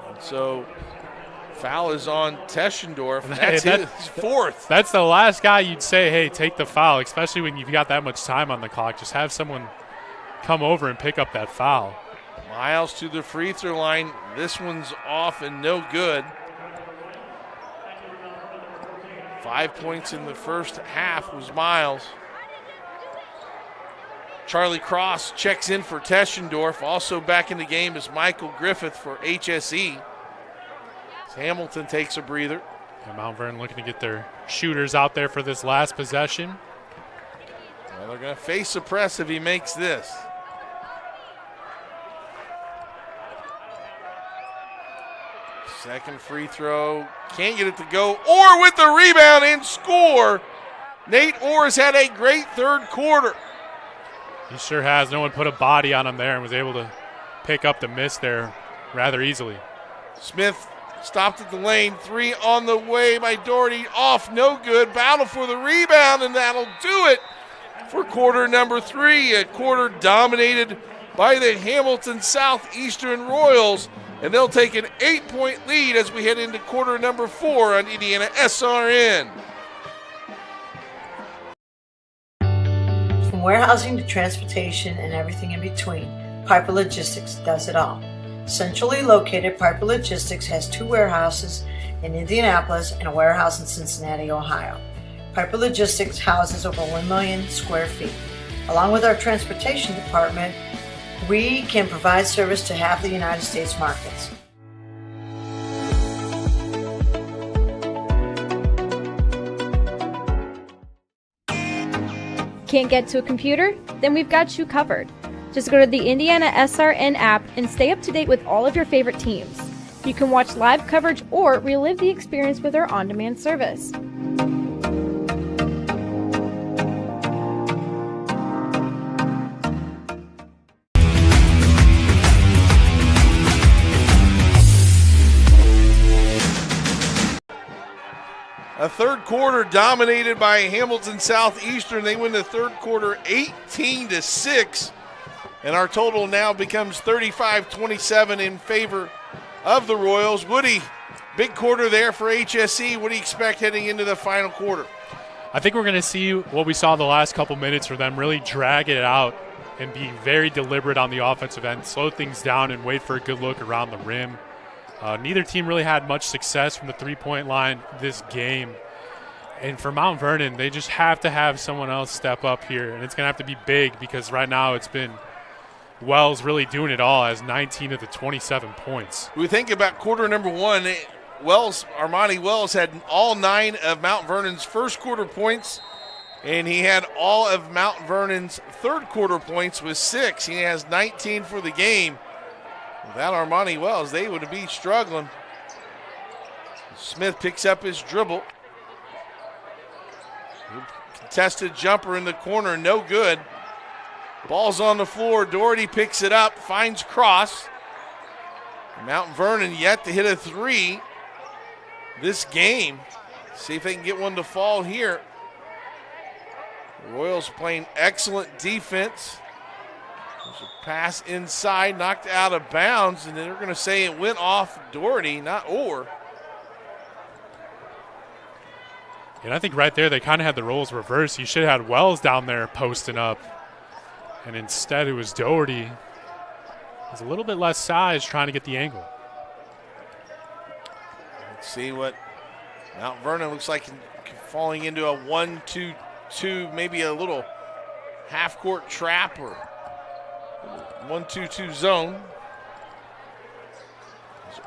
And so foul is on Teschendorf. That's his fourth. That's the last guy you'd say, hey, take the foul, especially when you've got that much time on the clock. Just have someone come over and pick up that foul. Miles to the free throw line. This one's off and no good. 5 points in the first half was Miles. Charlie Cross checks in for Teschendorf. Also back in the game is Michael Griffith for HSE. Hamilton takes a breather. And Mount Vernon looking to get their shooters out there for this last possession. Well, they're going to face the press if he makes this. Second free throw, can't get it to go. Orr with the rebound and score. Nate Orr has had a great third quarter. He sure has. No one put a body on him there and was able to pick up the miss there rather easily. Smith stopped at the lane. Three on the way by Doherty. Off, no good. Battle for the rebound, and that'll do it for quarter number 3. A quarter dominated by the Hamilton Southeastern Royals. And they'll take an 8-point lead as we head into quarter number 4 on IndianaSRN. From warehousing to transportation and everything in between, Piper Logistics does it all. Centrally located, Piper Logistics has 2 warehouses in Indianapolis and a warehouse in Cincinnati, Ohio. Piper Logistics houses over 1 million square feet. Along with our transportation department, We can provide service to half the United States markets. Can't get to a computer? Then we've got you covered. Just go to the IndianaSRN app and stay up to date with all of your favorite teams. You can watch live coverage or relive the experience with our on-demand service. A third quarter dominated by Hamilton Southeastern. They win the third quarter 18-6, and our total now becomes 35-27 in favor of the Royals. Woody, big quarter there for HSE. What do you expect heading into the final quarter? I think we're going to see what we saw the last couple minutes for them really drag it out and be very deliberate on the offensive end, slow things down and wait for a good look around the rim. Neither team really had much success from the three-point line this game. And for Mount Vernon, they just have to have someone else step up here. And it's going to have to be big because right now it's been Wells really doing it all as 19 of the 27 points. We think about quarter number one, Armani Wells had all 9 of Mount Vernon's first quarter points, and he had all of Mount Vernon's third quarter points with 6. He has 19 for the game. Without Armani Wells, they would be struggling. Smith picks up his dribble. Contested jumper in the corner, no good. Ball's on the floor. Doherty picks it up, finds Cross. Mount Vernon yet to hit a 3 this game. See if they can get one to fall here. The Royals playing excellent defense. There's a pass inside, knocked out of bounds, and they're going to say it went off Doherty, not Orr. And I think right there they kind of had the roles reversed. You should have had Wells down there posting up. And instead it was Doherty. He's a little bit less size trying to get the angle. Let's see what Mount Vernon looks like falling into a 1-2-2, maybe a little half-court trap or 1-2-2 zone.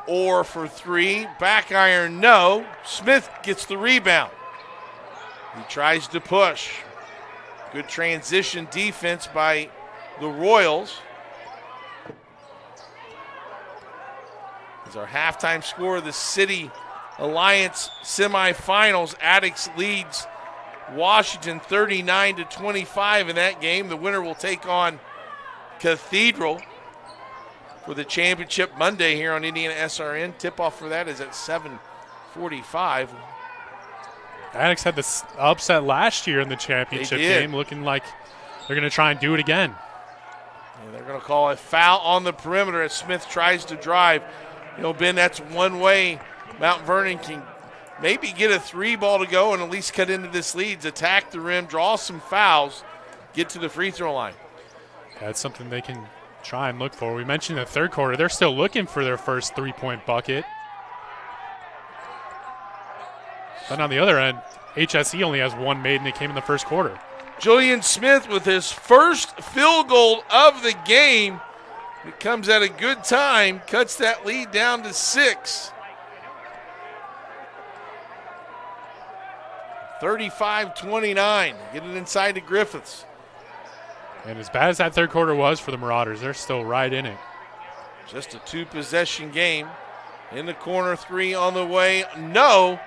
Orr for 3. Back iron, no. Smith gets the rebound. He tries to push. Good transition defense by the Royals. As our halftime score of the City Alliance semifinals, Addicts leads Washington 39-25 in that game. The winner will take on Cathedral for the championship Monday here on IndianaSRN. Tip-off for that is at 7:45. Addicts had this upset last year in the championship game, looking like they're going to try and do it again. And they're going to call a foul on the perimeter as Smith tries to drive. You know, Ben, that's one way Mount Vernon can maybe get a 3 ball to go and at least cut into this lead, attack the rim, draw some fouls, get to the free throw line. Yeah, that's something they can try and look for. We mentioned in the third quarter, they're still looking for their first 3-point bucket. But on the other end, HSE only has 1 made, and it came in the first quarter. Julian Smith with his first field goal of the game. It comes at a good time, cuts that lead down to 6. 35-29. Get it inside to Griffiths. And as bad as that third quarter was for the Marauders, they're still right in it. Just a 2-possession game. In the corner, 3 on the way. No.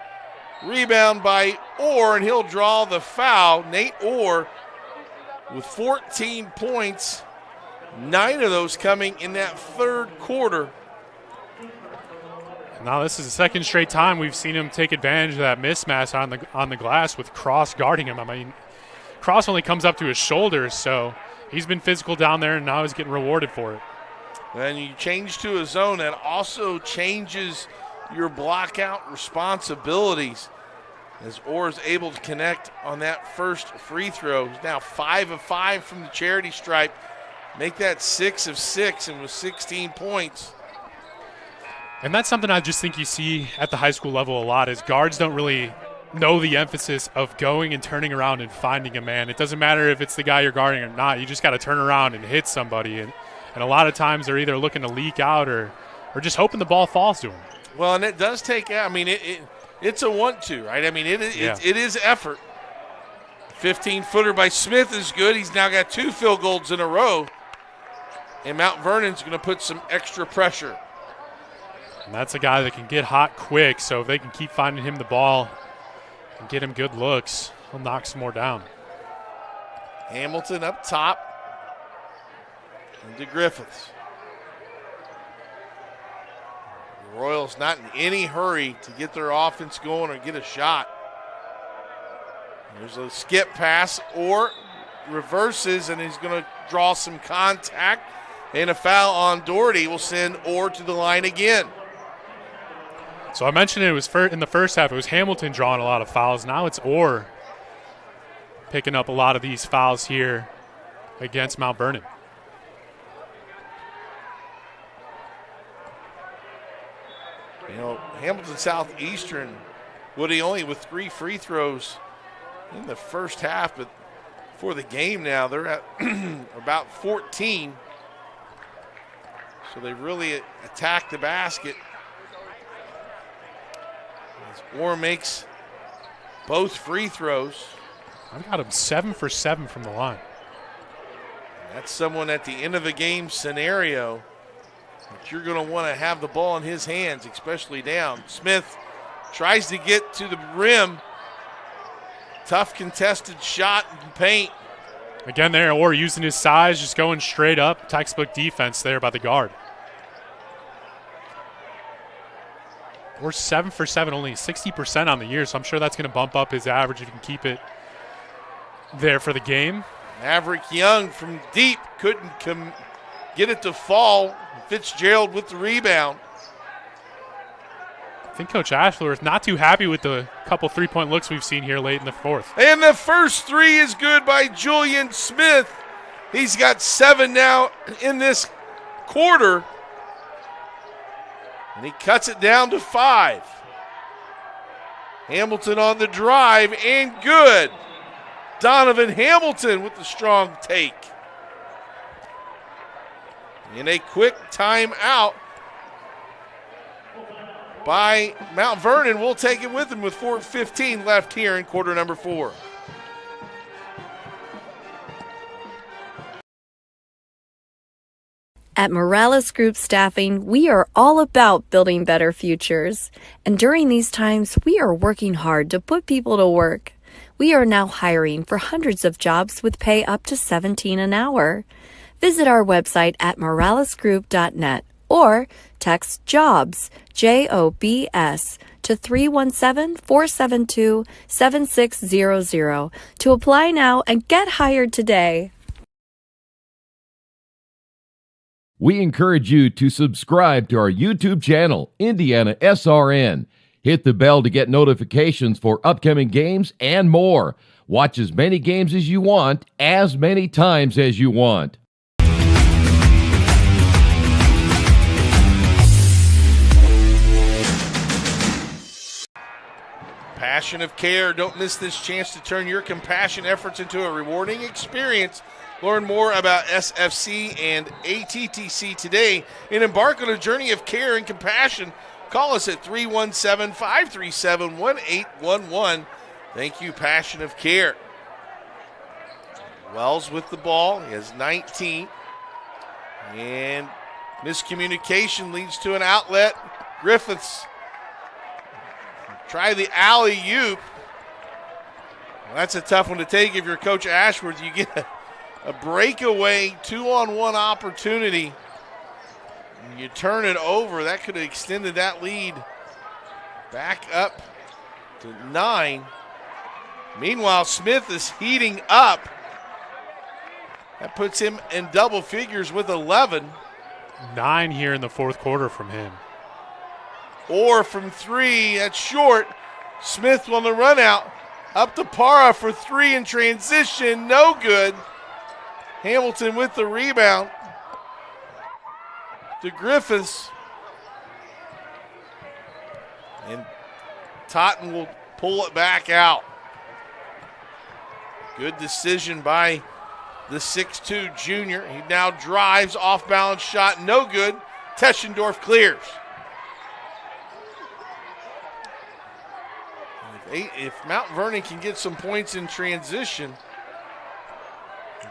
Rebound by Orr, and he'll draw the foul. Nate Orr with 14 points, 9 of those coming in that third quarter. Now this is the second straight time we've seen him take advantage of that mismatch on the glass with Cross guarding him. I mean, Cross only comes up to his shoulders, so he's been physical down there, and now he's getting rewarded for it. When you change to a zone, that also changes your block-out responsibilities. As Orr is able to connect on that first free throw. He's now 5 of 5 from the charity stripe. Make that 6 of 6, and with 16 points. And that's something I just think you see at the high school level a lot is guards don't really know the emphasis of going and turning around and finding a man. It doesn't matter if it's the guy you're guarding or not. You just got to turn around and hit somebody. And And a lot of times they're either looking to leak out or just hoping the ball falls to them. Well, and it does take, I mean, it's a 1-2, right? I mean, it is effort. 15-footer by Smith is good. He's now got 2 field goals in a row. And Mount Vernon's going to put some extra pressure. And that's a guy that can get hot quick, so if they can keep finding him the ball and get him good looks, he'll knock some more down. Hamilton up top. Into Griffiths. The Royals not in any hurry to get their offense going or get a shot. There's a skip pass, or reverses, and he's going to draw some contact. And a foul on Doherty will send Orr to the line again. So I mentioned it was in the first half, it was Hamilton drawing a lot of fouls. Now it's Orr picking up a lot of these fouls here against Mount Vernon. You know, Hamilton Southeastern, Woody only with 3 free throws in the first half, but for the game now, they're at about 14. So they really attacked the basket. As Orr makes both free throws. I've got him 7 for 7 from the line. That's someone at the end of the game scenario that you're going to want to have the ball in his hands, especially down. Smith tries to get to the rim. Tough contested shot in paint. Again there, Orr using his size, just going straight up. Textbook defense there by the guard. We're 7 for 7, only 60% on the year, so I'm sure that's going to bump up his average if he can keep it there for the game. Maverick Young from deep couldn't get it to fall. Fitzgerald with the rebound. I think Coach Ashler is not too happy with the couple three-point looks we've seen here late in the fourth. And the first 3 is good by Julian Smith. He's got 7 now in this quarter. And he cuts it down to 5. Hamilton on the drive, and good. Donovan Hamilton with the strong take. In a quick timeout by Mount Vernon. We'll take it with him with 4:15 left here in quarter number 4. At Morales Group Staffing, we are all about building better futures. And during these times, we are working hard to put people to work. We are now hiring for hundreds of jobs with pay up to $17 an hour. Visit our website at moralesgroup.net or text JOBS, JOBS, to 317-472-7600 to apply now and get hired today. We encourage you to subscribe to our YouTube channel, IndianaSRN. Hit the bell to get notifications for upcoming games and more. Watch as many games as you want, as many times as you want. Passion of Care. Don't miss this chance to turn your compassion efforts into a rewarding experience. Learn more about SFC and ATTC today and embark on a journey of care and compassion. Call us at 317-537-1811. Thank you, Passion of Care. Wells with the ball. He has 19. And miscommunication leads to an outlet. Griffiths try the alley-oop. Well, that's a tough one to take if you're Coach Ashworth. You get a breakaway 2-on-1 opportunity. And you turn it over. That could have extended that lead back up to 9. Meanwhile, Smith is heating up. That puts him in double figures with 11. 9 here in the fourth quarter from him. Or from 3, that's short. Smith on the run out. Up to Parra for 3 in transition, no good. Hamilton with the rebound. To Griffiths. And Totten will pull it back out. Good decision by the 6'2 junior. He now drives, off-balance shot, no good. Teschendorf clears. If Mount Vernon can get some points in transition,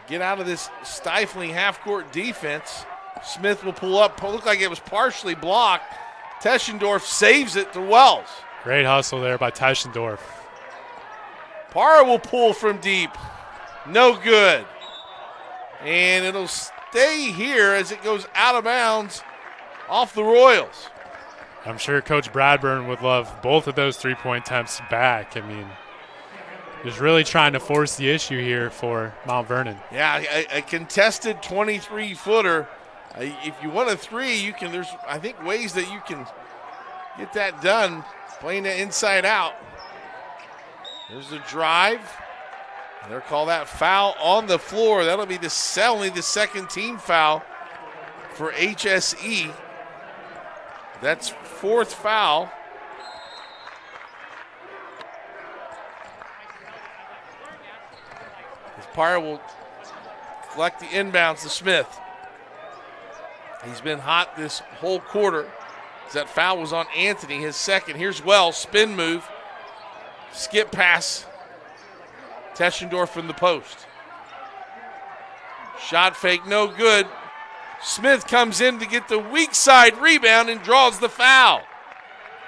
get out of this stifling half-court defense, Smith will pull up. Looked like it was partially blocked. Teschendorf saves it to Wells. Great hustle there by Teschendorf. Parra will pull from deep. No good. And it'll stay here as it goes out of bounds off the Royals. I'm sure Coach Bradburn would love both of those three-point attempts back. I mean, just really trying to force the issue here for Mount Vernon. Yeah, a contested 23-footer. If you want a three, you can. There's, I think, ways that you can get that done, playing it inside out. There's the drive. They'll call that foul on the floor. That'll be only the second team foul for HSE. That's fourth foul. Parra will collect the inbounds to Smith. He's been hot this whole quarter. That foul was on Anthony, his second. Here's Wells, spin move, skip pass. Teschendorf from the post. Shot fake, no good. Smith comes in to get the weak side rebound and draws the foul.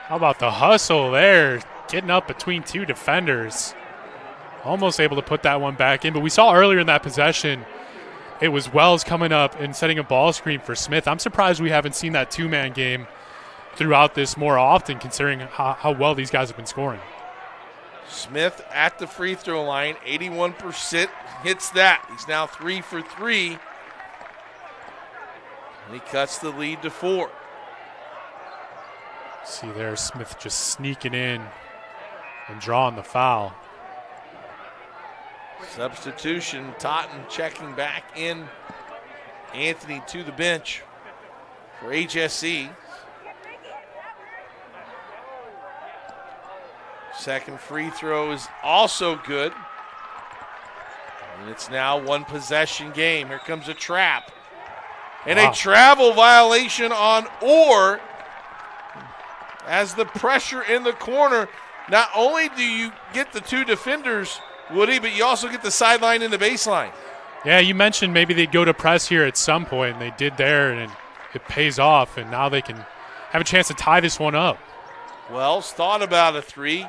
How about the hustle there? Getting up between two defenders. Almost able to put that one back in, but we saw earlier in that possession, it was Wells coming up and setting a ball screen for Smith. I'm surprised we haven't seen that two-man game throughout this more often, considering how well these guys have been scoring. Smith at the free throw line, 81% hits that. He's now 3 for 3. And he cuts the lead to 4. See there, Smith just sneaking in and drawing the foul. Substitution, Totten checking back in. Anthony to the bench for HSE. Second free throw is also good. And it's now one possession game. Here comes a trap. And a travel violation on Orr. As the pressure in the corner, not only do you get the two defenders, Woody, but you also get the sideline and the baseline. Yeah, you mentioned maybe they'd go to press here at some point, and they did there, and it pays off, and now they can have a chance to tie this one up. Wells thought about a three.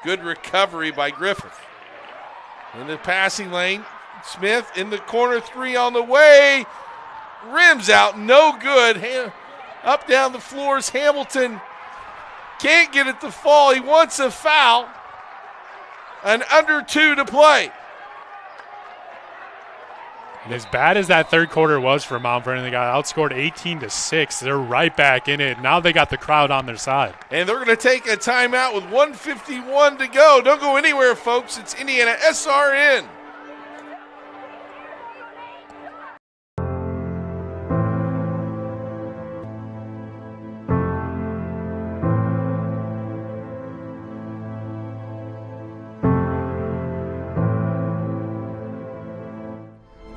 Good recovery by Griffith. In the passing lane, Smith in the corner, three on the way. Rims out, no good. Up down the floors, Hamilton can't get it to fall. He wants a foul. And under 2 to play. And as bad as that third quarter was for Mount Vernon, they got outscored 18-6. They're right back in it. Now they got the crowd on their side. And they're going to take a timeout with 1:51 to go. Don't go anywhere, folks. It's IndianaSRN.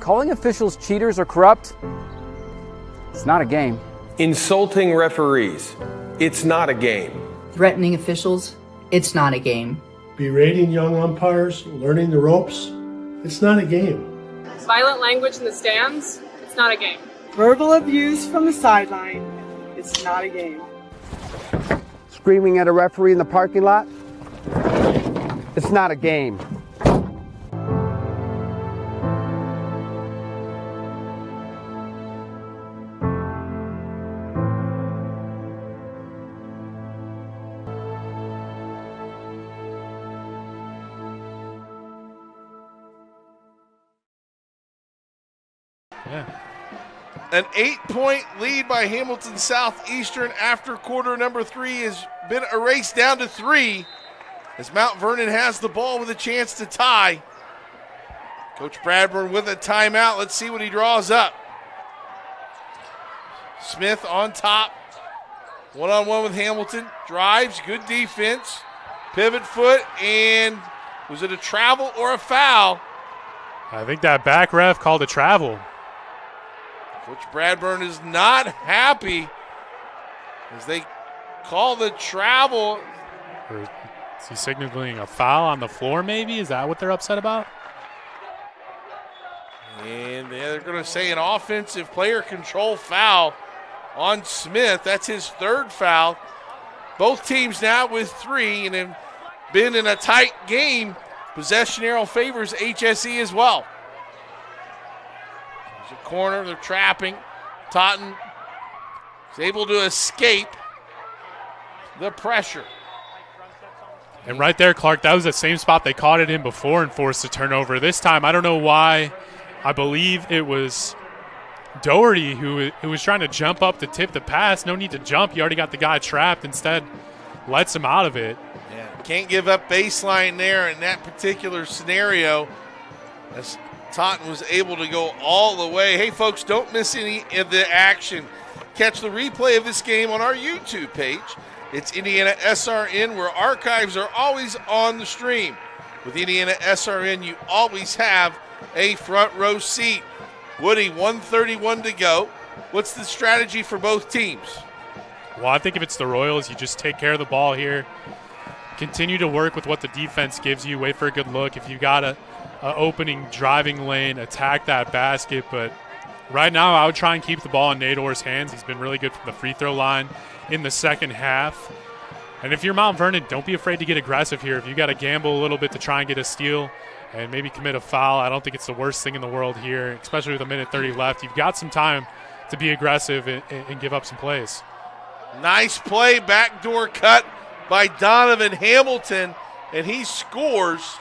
Calling officials cheaters or corrupt, it's not a game. Insulting referees, it's not a game. Threatening officials, it's not a game. Berating young umpires, learning the ropes, it's not a game. Violent language in the stands, it's not a game. Verbal abuse from the sideline, it's not a game. Screaming at a referee in the parking lot, it's not a game. An 8-point lead by Hamilton Southeastern after quarter number 3 has been erased down to 3 as Mount Vernon has the ball with a chance to tie. Coach Bradburn with a timeout. Let's see what he draws up. Smith on top. One-on-one with Hamilton. Drives, good defense. Pivot foot, and was it a travel or a foul? I think that back ref called a travel. Coach Bradburn is not happy as they call the travel. Or is he signaling a foul on the floor maybe? Is that what they're upset about? And they're going to say an offensive player control foul on Smith. That's his third foul. Both teams now with 3 and have been in a tight game. Possession arrow favors HSE as well. There's a corner, they're trapping. Totten is able to escape the pressure. And right there, Clark, that was the same spot they caught it in before and forced a turnover. This time, I don't know why. I believe it was Doherty who was trying to jump up to tip the pass. No need to jump. He already got the guy trapped. Instead, lets him out of it. Yeah, can't give up baseline there in that particular scenario, as Totten was able to go all the way. Hey, folks, don't miss any of the action. Catch the replay of this game on our YouTube page. It's IndianaSRN, where archives are always on the stream. With IndianaSRN, you always have a front row seat. Woody, 1:31 to go. What's the strategy for both teams? Well, I think if it's the Royals, you just take care of the ball here. Continue to work with what the defense gives you. Wait for a good look. If you got a opening driving lane, attack that basket. But right now, I would try and keep the ball in Nador's hands. He's been really good from the free throw line in the second half. And if you're Mount Vernon, don't be afraid to get aggressive here. If you got to gamble a little bit to try and get a steal and maybe commit a foul, I don't think it's the worst thing in the world here, especially with a minute 30 left. You've got some time to be aggressive and give up some plays. Nice play, backdoor cut by Donovan Hamilton, and he scores.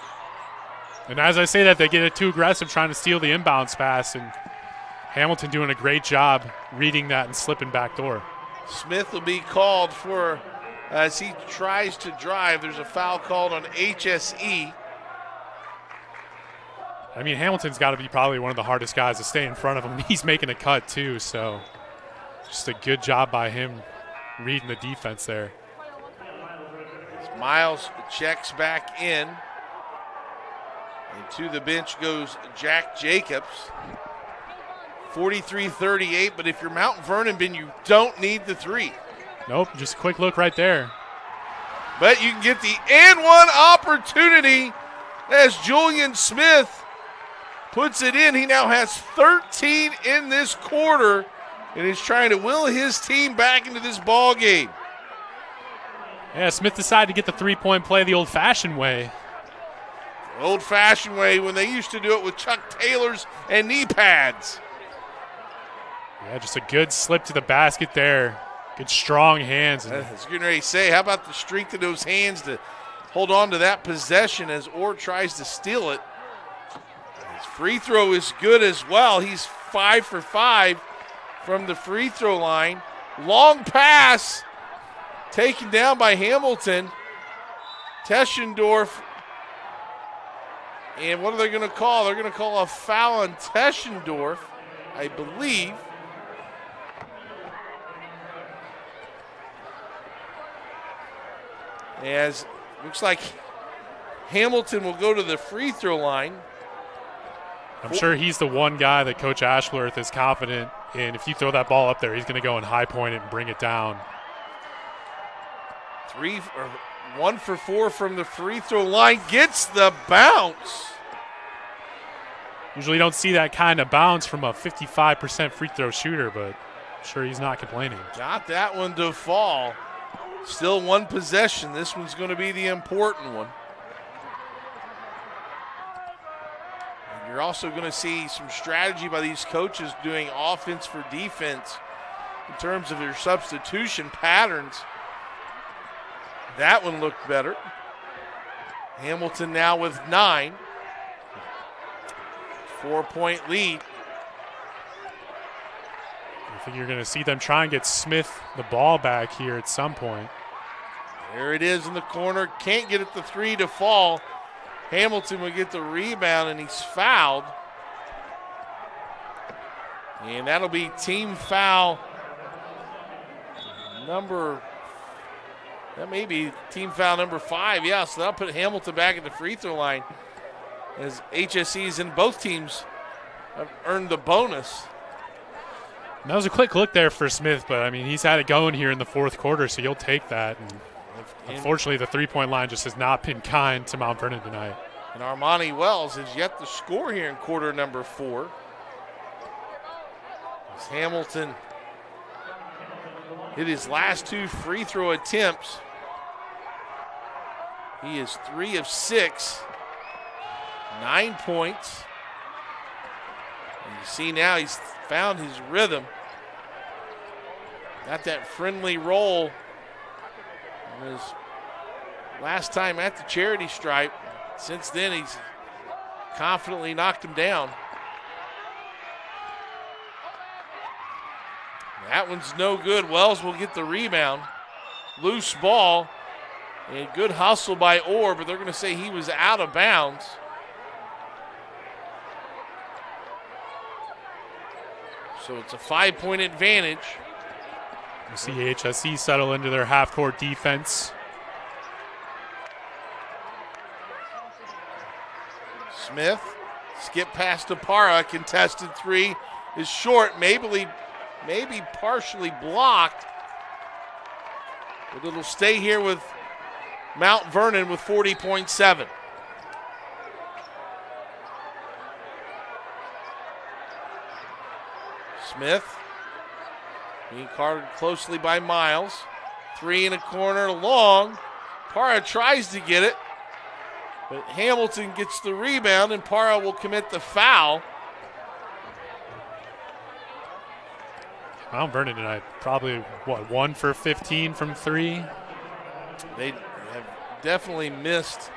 And as I say that, they get it too aggressive trying to steal the inbounds pass, and Hamilton doing a great job reading that and slipping backdoor. Smith will be called for, as he tries to drive. There's a foul called on HSE. I mean, Hamilton's got to be probably one of the hardest guys to stay in front of him. He's making a cut too, so just a good job by him reading the defense there. As Miles checks back in, and to the bench goes Jack Jacobs. 43-38, but if you're Mount Vernon, Ben, you don't need the 3. Nope, just a quick look right there. But you can get the and one opportunity as Julian Smith puts it in. He now has 13 in this quarter and is trying to will his team back into this ball game. Yeah, Smith decided to get the three-point play the old-fashioned way. Old-fashioned way, when they used to do it with Chuck Taylors and knee pads. Yeah, just a good slip to the basket there. Good strong hands. I was getting ready to say, how about the strength of those hands to hold on to that possession as Orr tries to steal it. His free throw is good as well. He's 5 for 5 from the free throw line. Long pass taken down by Hamilton. Teschendorf. And what are they going to call? They're going to call a foul on Teschendorf, I believe. As looks like Hamilton will go to the free throw line. I'm sure he's the one guy that Coach Ashworth is confident in. If you throw that ball up there, he's going to go and high point it and bring it down. 1 for 4 from the free throw line. Gets the bounce. Usually you don't see that kind of bounce from a 55% free throw shooter, but I'm sure he's not complaining. Got that one to fall. Still one possession. This one's going to be the important one. And you're also going to see some strategy by these coaches doing offense for defense in terms of their substitution patterns. That one looked better. Hamilton now with 9. 4-point lead. I think you're going to see them try and get Smith the ball back here at some point. There it is in the corner. Can't get it the 3 to fall. Hamilton will get the rebound, and he's fouled. And that'll be team foul number, that may be team foul number 5. Yeah, so that'll put Hamilton back at the free throw line. as HSEs and both teams have earned the bonus. That was a quick look there for Smith, but, I mean, he's had it going here in the fourth quarter, so you'll take that. And unfortunately, the three-point line just has not been kind to Mount Vernon tonight. And Armani Wells has yet to score here in quarter number 4. As Hamilton hit his last 2 free throw attempts. He is 3 of 6, 9 points. And you see now he's found his rhythm. Got that friendly roll. His last time at the charity stripe. Since then, he's confidently knocked him down. That one's no good. Wells will get the rebound. Loose ball. And good hustle by Orr, but they're going to say he was out of bounds. So it's a 5-point advantage. You see HSE settle into their half-court defense. Smith, skip past Tapara, contested 3 is short, maybe partially blocked. But it'll stay here with Mount Vernon with 40.7. Smith being guarded closely by Miles. 3 in a corner, long. Parra tries to get it, but Hamilton gets the rebound, and Parra will commit the foul. Mount Vernon tonight, probably, 1 for 15 from 3? They have definitely missed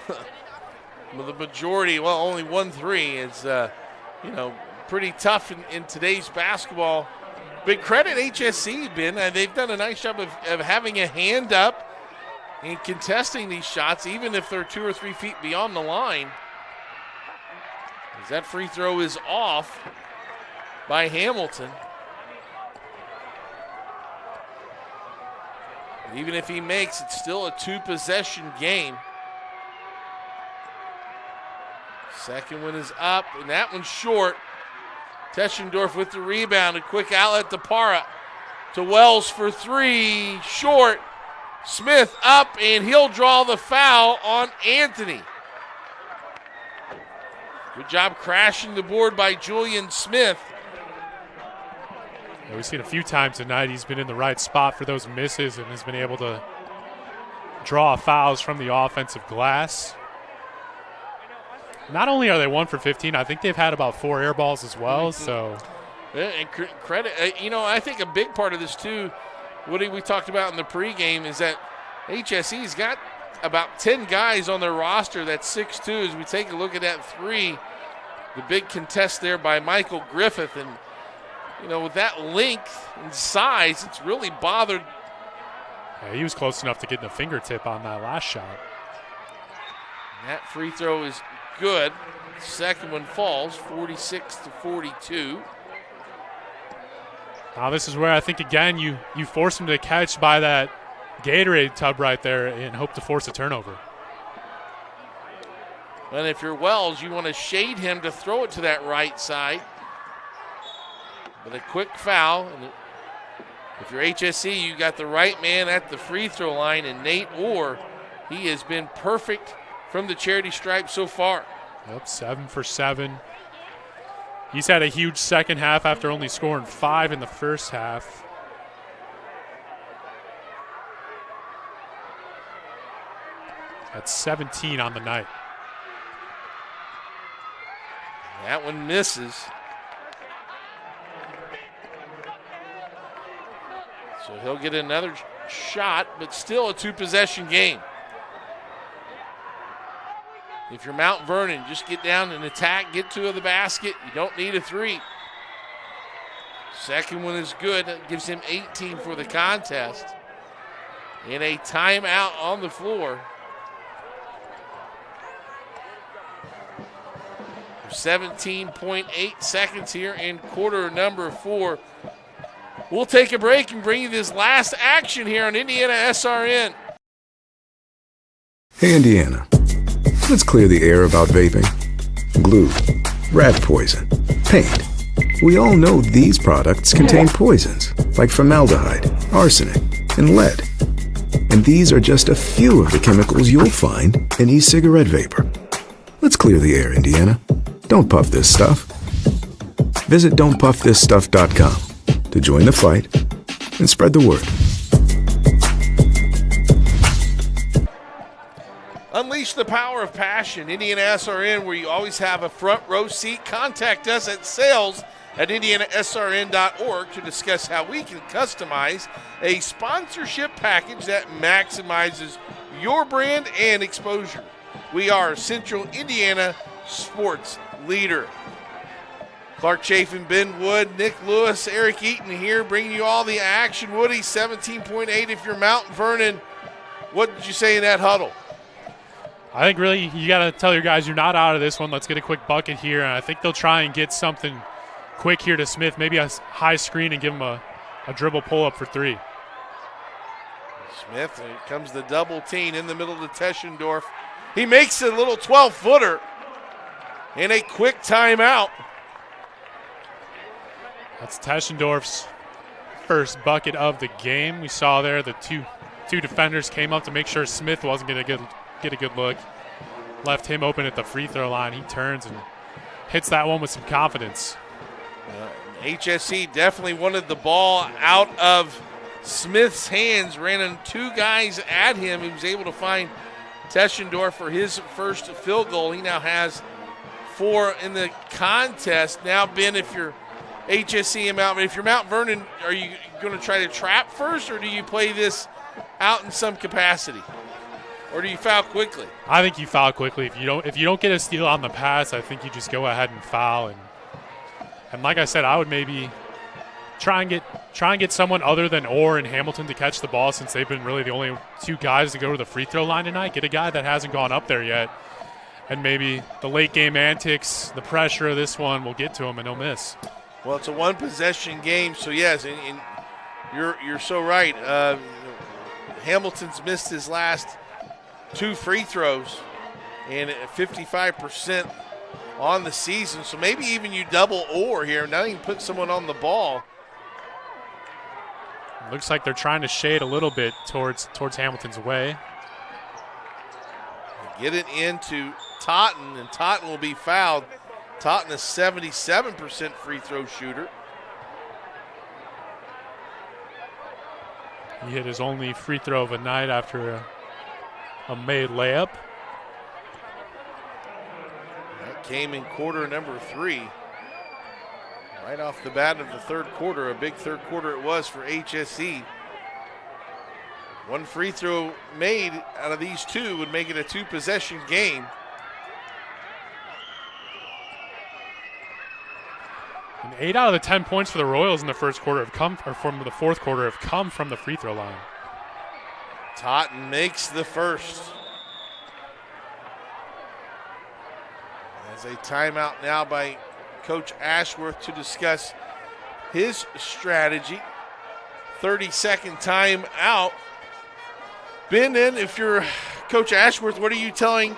the majority. Well, only 1 3 is, pretty tough in today's basketball. Big credit HSC, Ben. They've done a nice job of having a hand up and contesting these shots, even if they're 2 or 3 feet beyond the line. As that free throw is off by Hamilton. But even if he makes, it's still a 2-possession game. Second one is up, and that one's short. Teschendorf with the rebound. A quick outlet to Parra. To Wells for 3. Short. Smith up, and he'll draw the foul on Anthony. Good job crashing the board by Julian Smith. Yeah, we've seen a few times tonight he's been in the right spot for those misses and has been able to draw fouls from the offensive glass. Not only are they 1 for 15, I think they've had about 4 air balls as well. So, and credit, I think a big part of this too, what we talked about in the pregame, is that HSE's got about 10 guys on their roster that's 6'2". As we take a look at that 3, the big contest there by Michael Griffith, and with that length and size, it's really bothered. Yeah, he was close enough to getting a fingertip on that last shot. And that free throw is good. Second one falls, 46-42. Now this is where I think, again, you force him to catch by that Gatorade tub right there and hope to force a turnover. And if you're Wells, you want to shade him to throw it to that right side. But a quick foul. And if you're HSE, you got the right man at the free throw line, and Nate Orr, he has been perfect from the charity stripe so far. Yep, 7 for 7. He's had a huge second half after only scoring 5 in the first half. That's 17 on the night. That one misses. So he'll get another shot, but still a 2-possession game. If you're Mount Vernon, just get down and attack, get to the basket. You don't need a 3. Second one is good. That gives him 18 for the contest. And a timeout on the floor. 17.8 seconds here in quarter number 4. We'll take a break and bring you this last action here on IndianaSRN. Hey, Indiana. Let's clear the air about vaping. Glue, rat poison, paint. We all know these products contain poisons like formaldehyde, arsenic, and lead. And these are just a few of the chemicals you'll find in e-cigarette vapor. Let's clear the air, Indiana. Don't puff this stuff. Visit don'tpuffthisstuff.com to join the fight and spread the word. Unleash the power of passion. IndianaSRN, where you always have a front row seat. Contact us at sales@IndianaSRN.org to discuss how we can customize a sponsorship package that maximizes your brand and exposure. We are Central Indiana sports leader. Clark Chafin, Ben Wood, Nick Lewis, Eric Eaton here, bringing you all the action. Woody, 17.8 if you're Mount Vernon. What did you say in that huddle? I think really you got to tell your guys you're not out of this one. Let's get a quick bucket here. And I think they'll try and get something quick here to Smith, maybe a high screen and give him a dribble pull-up for three. Smith, here comes the double team in the middle to Teschendorf. He makes a little 12-footer and a quick timeout. That's Teschendorf's first bucket of the game. We saw there the two defenders came up to make sure Smith wasn't going to get a good look. Left him open at the free throw line. He turns and hits that one with some confidence. HSE definitely wanted the ball out of Smith's hands, ran in two guys at him. He was able to find Teschendorf for his first field goal. He now has 4 in the contest. Now, Ben, if you're HSE and if you're Mount Vernon, are you going to try to trap first, or do you play this out in some capacity? Or do you foul quickly? I think you foul quickly. If you don't get a steal on the pass, I think you just go ahead and foul. And like I said, I would maybe try and get someone other than Orr and Hamilton to catch the ball, since they've been really the only 2 guys to go to the free throw line tonight. Get a guy that hasn't gone up there yet, and maybe the late game antics, the pressure of this one will get to him and he'll miss. Well, it's a one possession game, so yes, and you're so right. Hamilton's missed his last 2 free throws and 55% on the season. So maybe even you double Orr here. Now you can put someone on the ball. Looks like they're trying to shade a little bit towards Hamilton's way. Get it into Totten, and Totten will be fouled. Totten is 77% free throw shooter. He hit his only free throw of the night after a made layup. That came in quarter number 3. Right off the bat of the third quarter, a big third quarter it was for HSE. 1 free throw made out of these 2 would make it a 2-possession game. And 8 out of the 10 points for the Royals in the first quarter have come, or from the fourth quarter, have come from the free throw line. Totten makes the first. As a timeout now by Coach Ashworth to discuss his strategy. 30-second timeout. Ben, then, if you're Coach Ashworth, what are you telling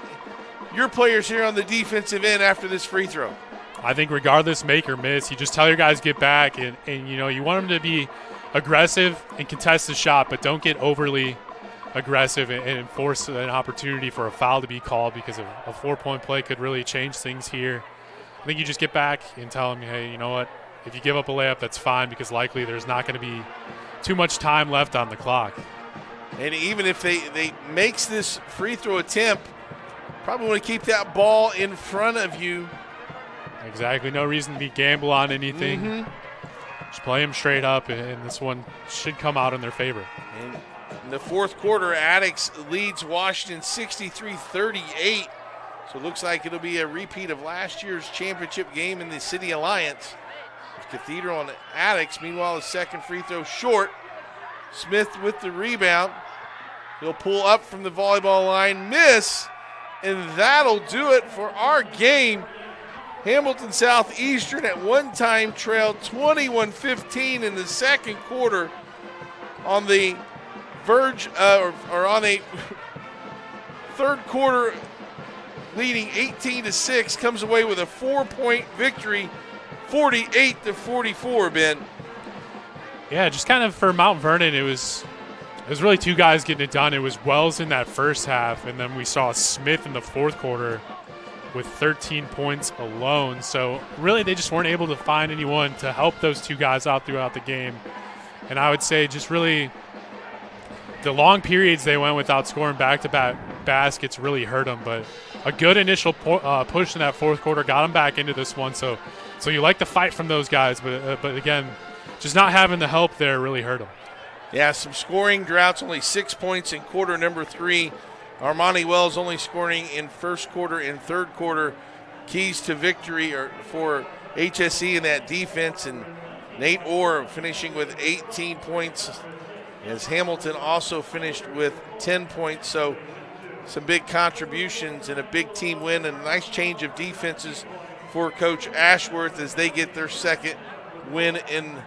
your players here on the defensive end after this free throw? I think regardless, make or miss, you just tell your guys get back, and you know, you want them to be aggressive and contest the shot, but don't get overly aggressive and force an opportunity for a foul to be called, because a 4-point play could really change things here. I think you just get back and tell them, hey, you know what, if you give up a layup, that's fine, because likely there's not going to be too much time left on the clock. And even if they makes this free throw attempt, probably want to keep that ball in front of you. Exactly. No reason to gamble on anything. Just play them straight up, and this one should come out in their favor. And in the fourth quarter, Addicts leads Washington 63-38. So it looks like it'll be a repeat of last year's championship game in the City Alliance. Cathedral and Addicts, meanwhile, the second free throw short. Smith with the rebound. He'll pull up from the volleyball line, miss, and that'll do it for our game. Hamilton Southeastern at one time trailed 21-15 in the second quarter on the verge, or on a third quarter leading 18-6, comes away with a 4-point victory, 48-44, Ben. Yeah, just kind of for Mount Vernon, it was really two guys getting it done. It was Wells in that first half, and then we saw Smith in the fourth quarter with 13 points alone. So really they just weren't able to find anyone to help those two guys out throughout the game. And I would say just really the long periods they went without scoring back-to-back baskets really hurt them. But a good initial push in that fourth quarter got them back into this one. So you like the fight from those guys, but again, just not having the help there really hurt them. Yeah, some scoring droughts, only 6 points in quarter number 3. Armani Wells only scoring in first quarter and third quarter. Keys to victory for HSE in that defense, and Nate Orr finishing with 18 points as Hamilton also finished with 10 points. So some big contributions and a big team win, and a nice change of defenses for Coach Ashworth as they get their second win in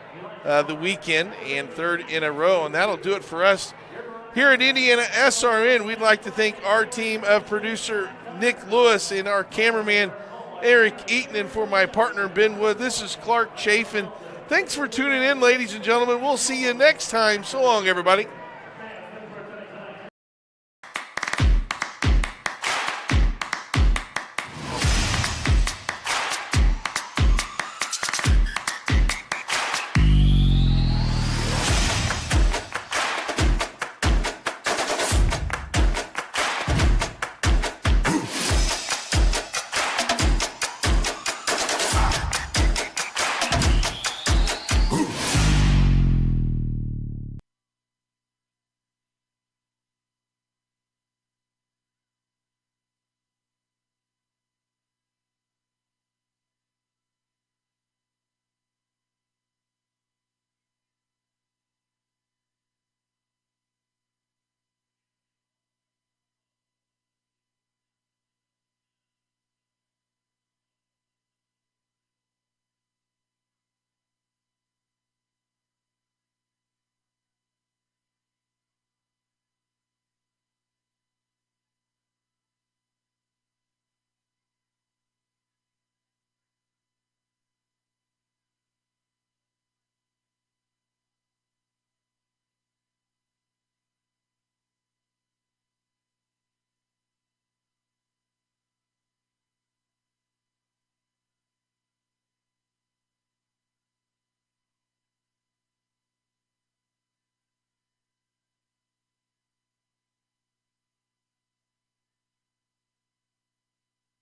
the weekend and third in a row. And that'll do it for us here at IndianaSRN. We'd like to thank our team of producer Nick Lewis and our cameraman Eric Eaton, and for my partner Ben Wood, this is Clark Chafin. Thanks for tuning in, ladies and gentlemen. We'll see you next time. So long, everybody.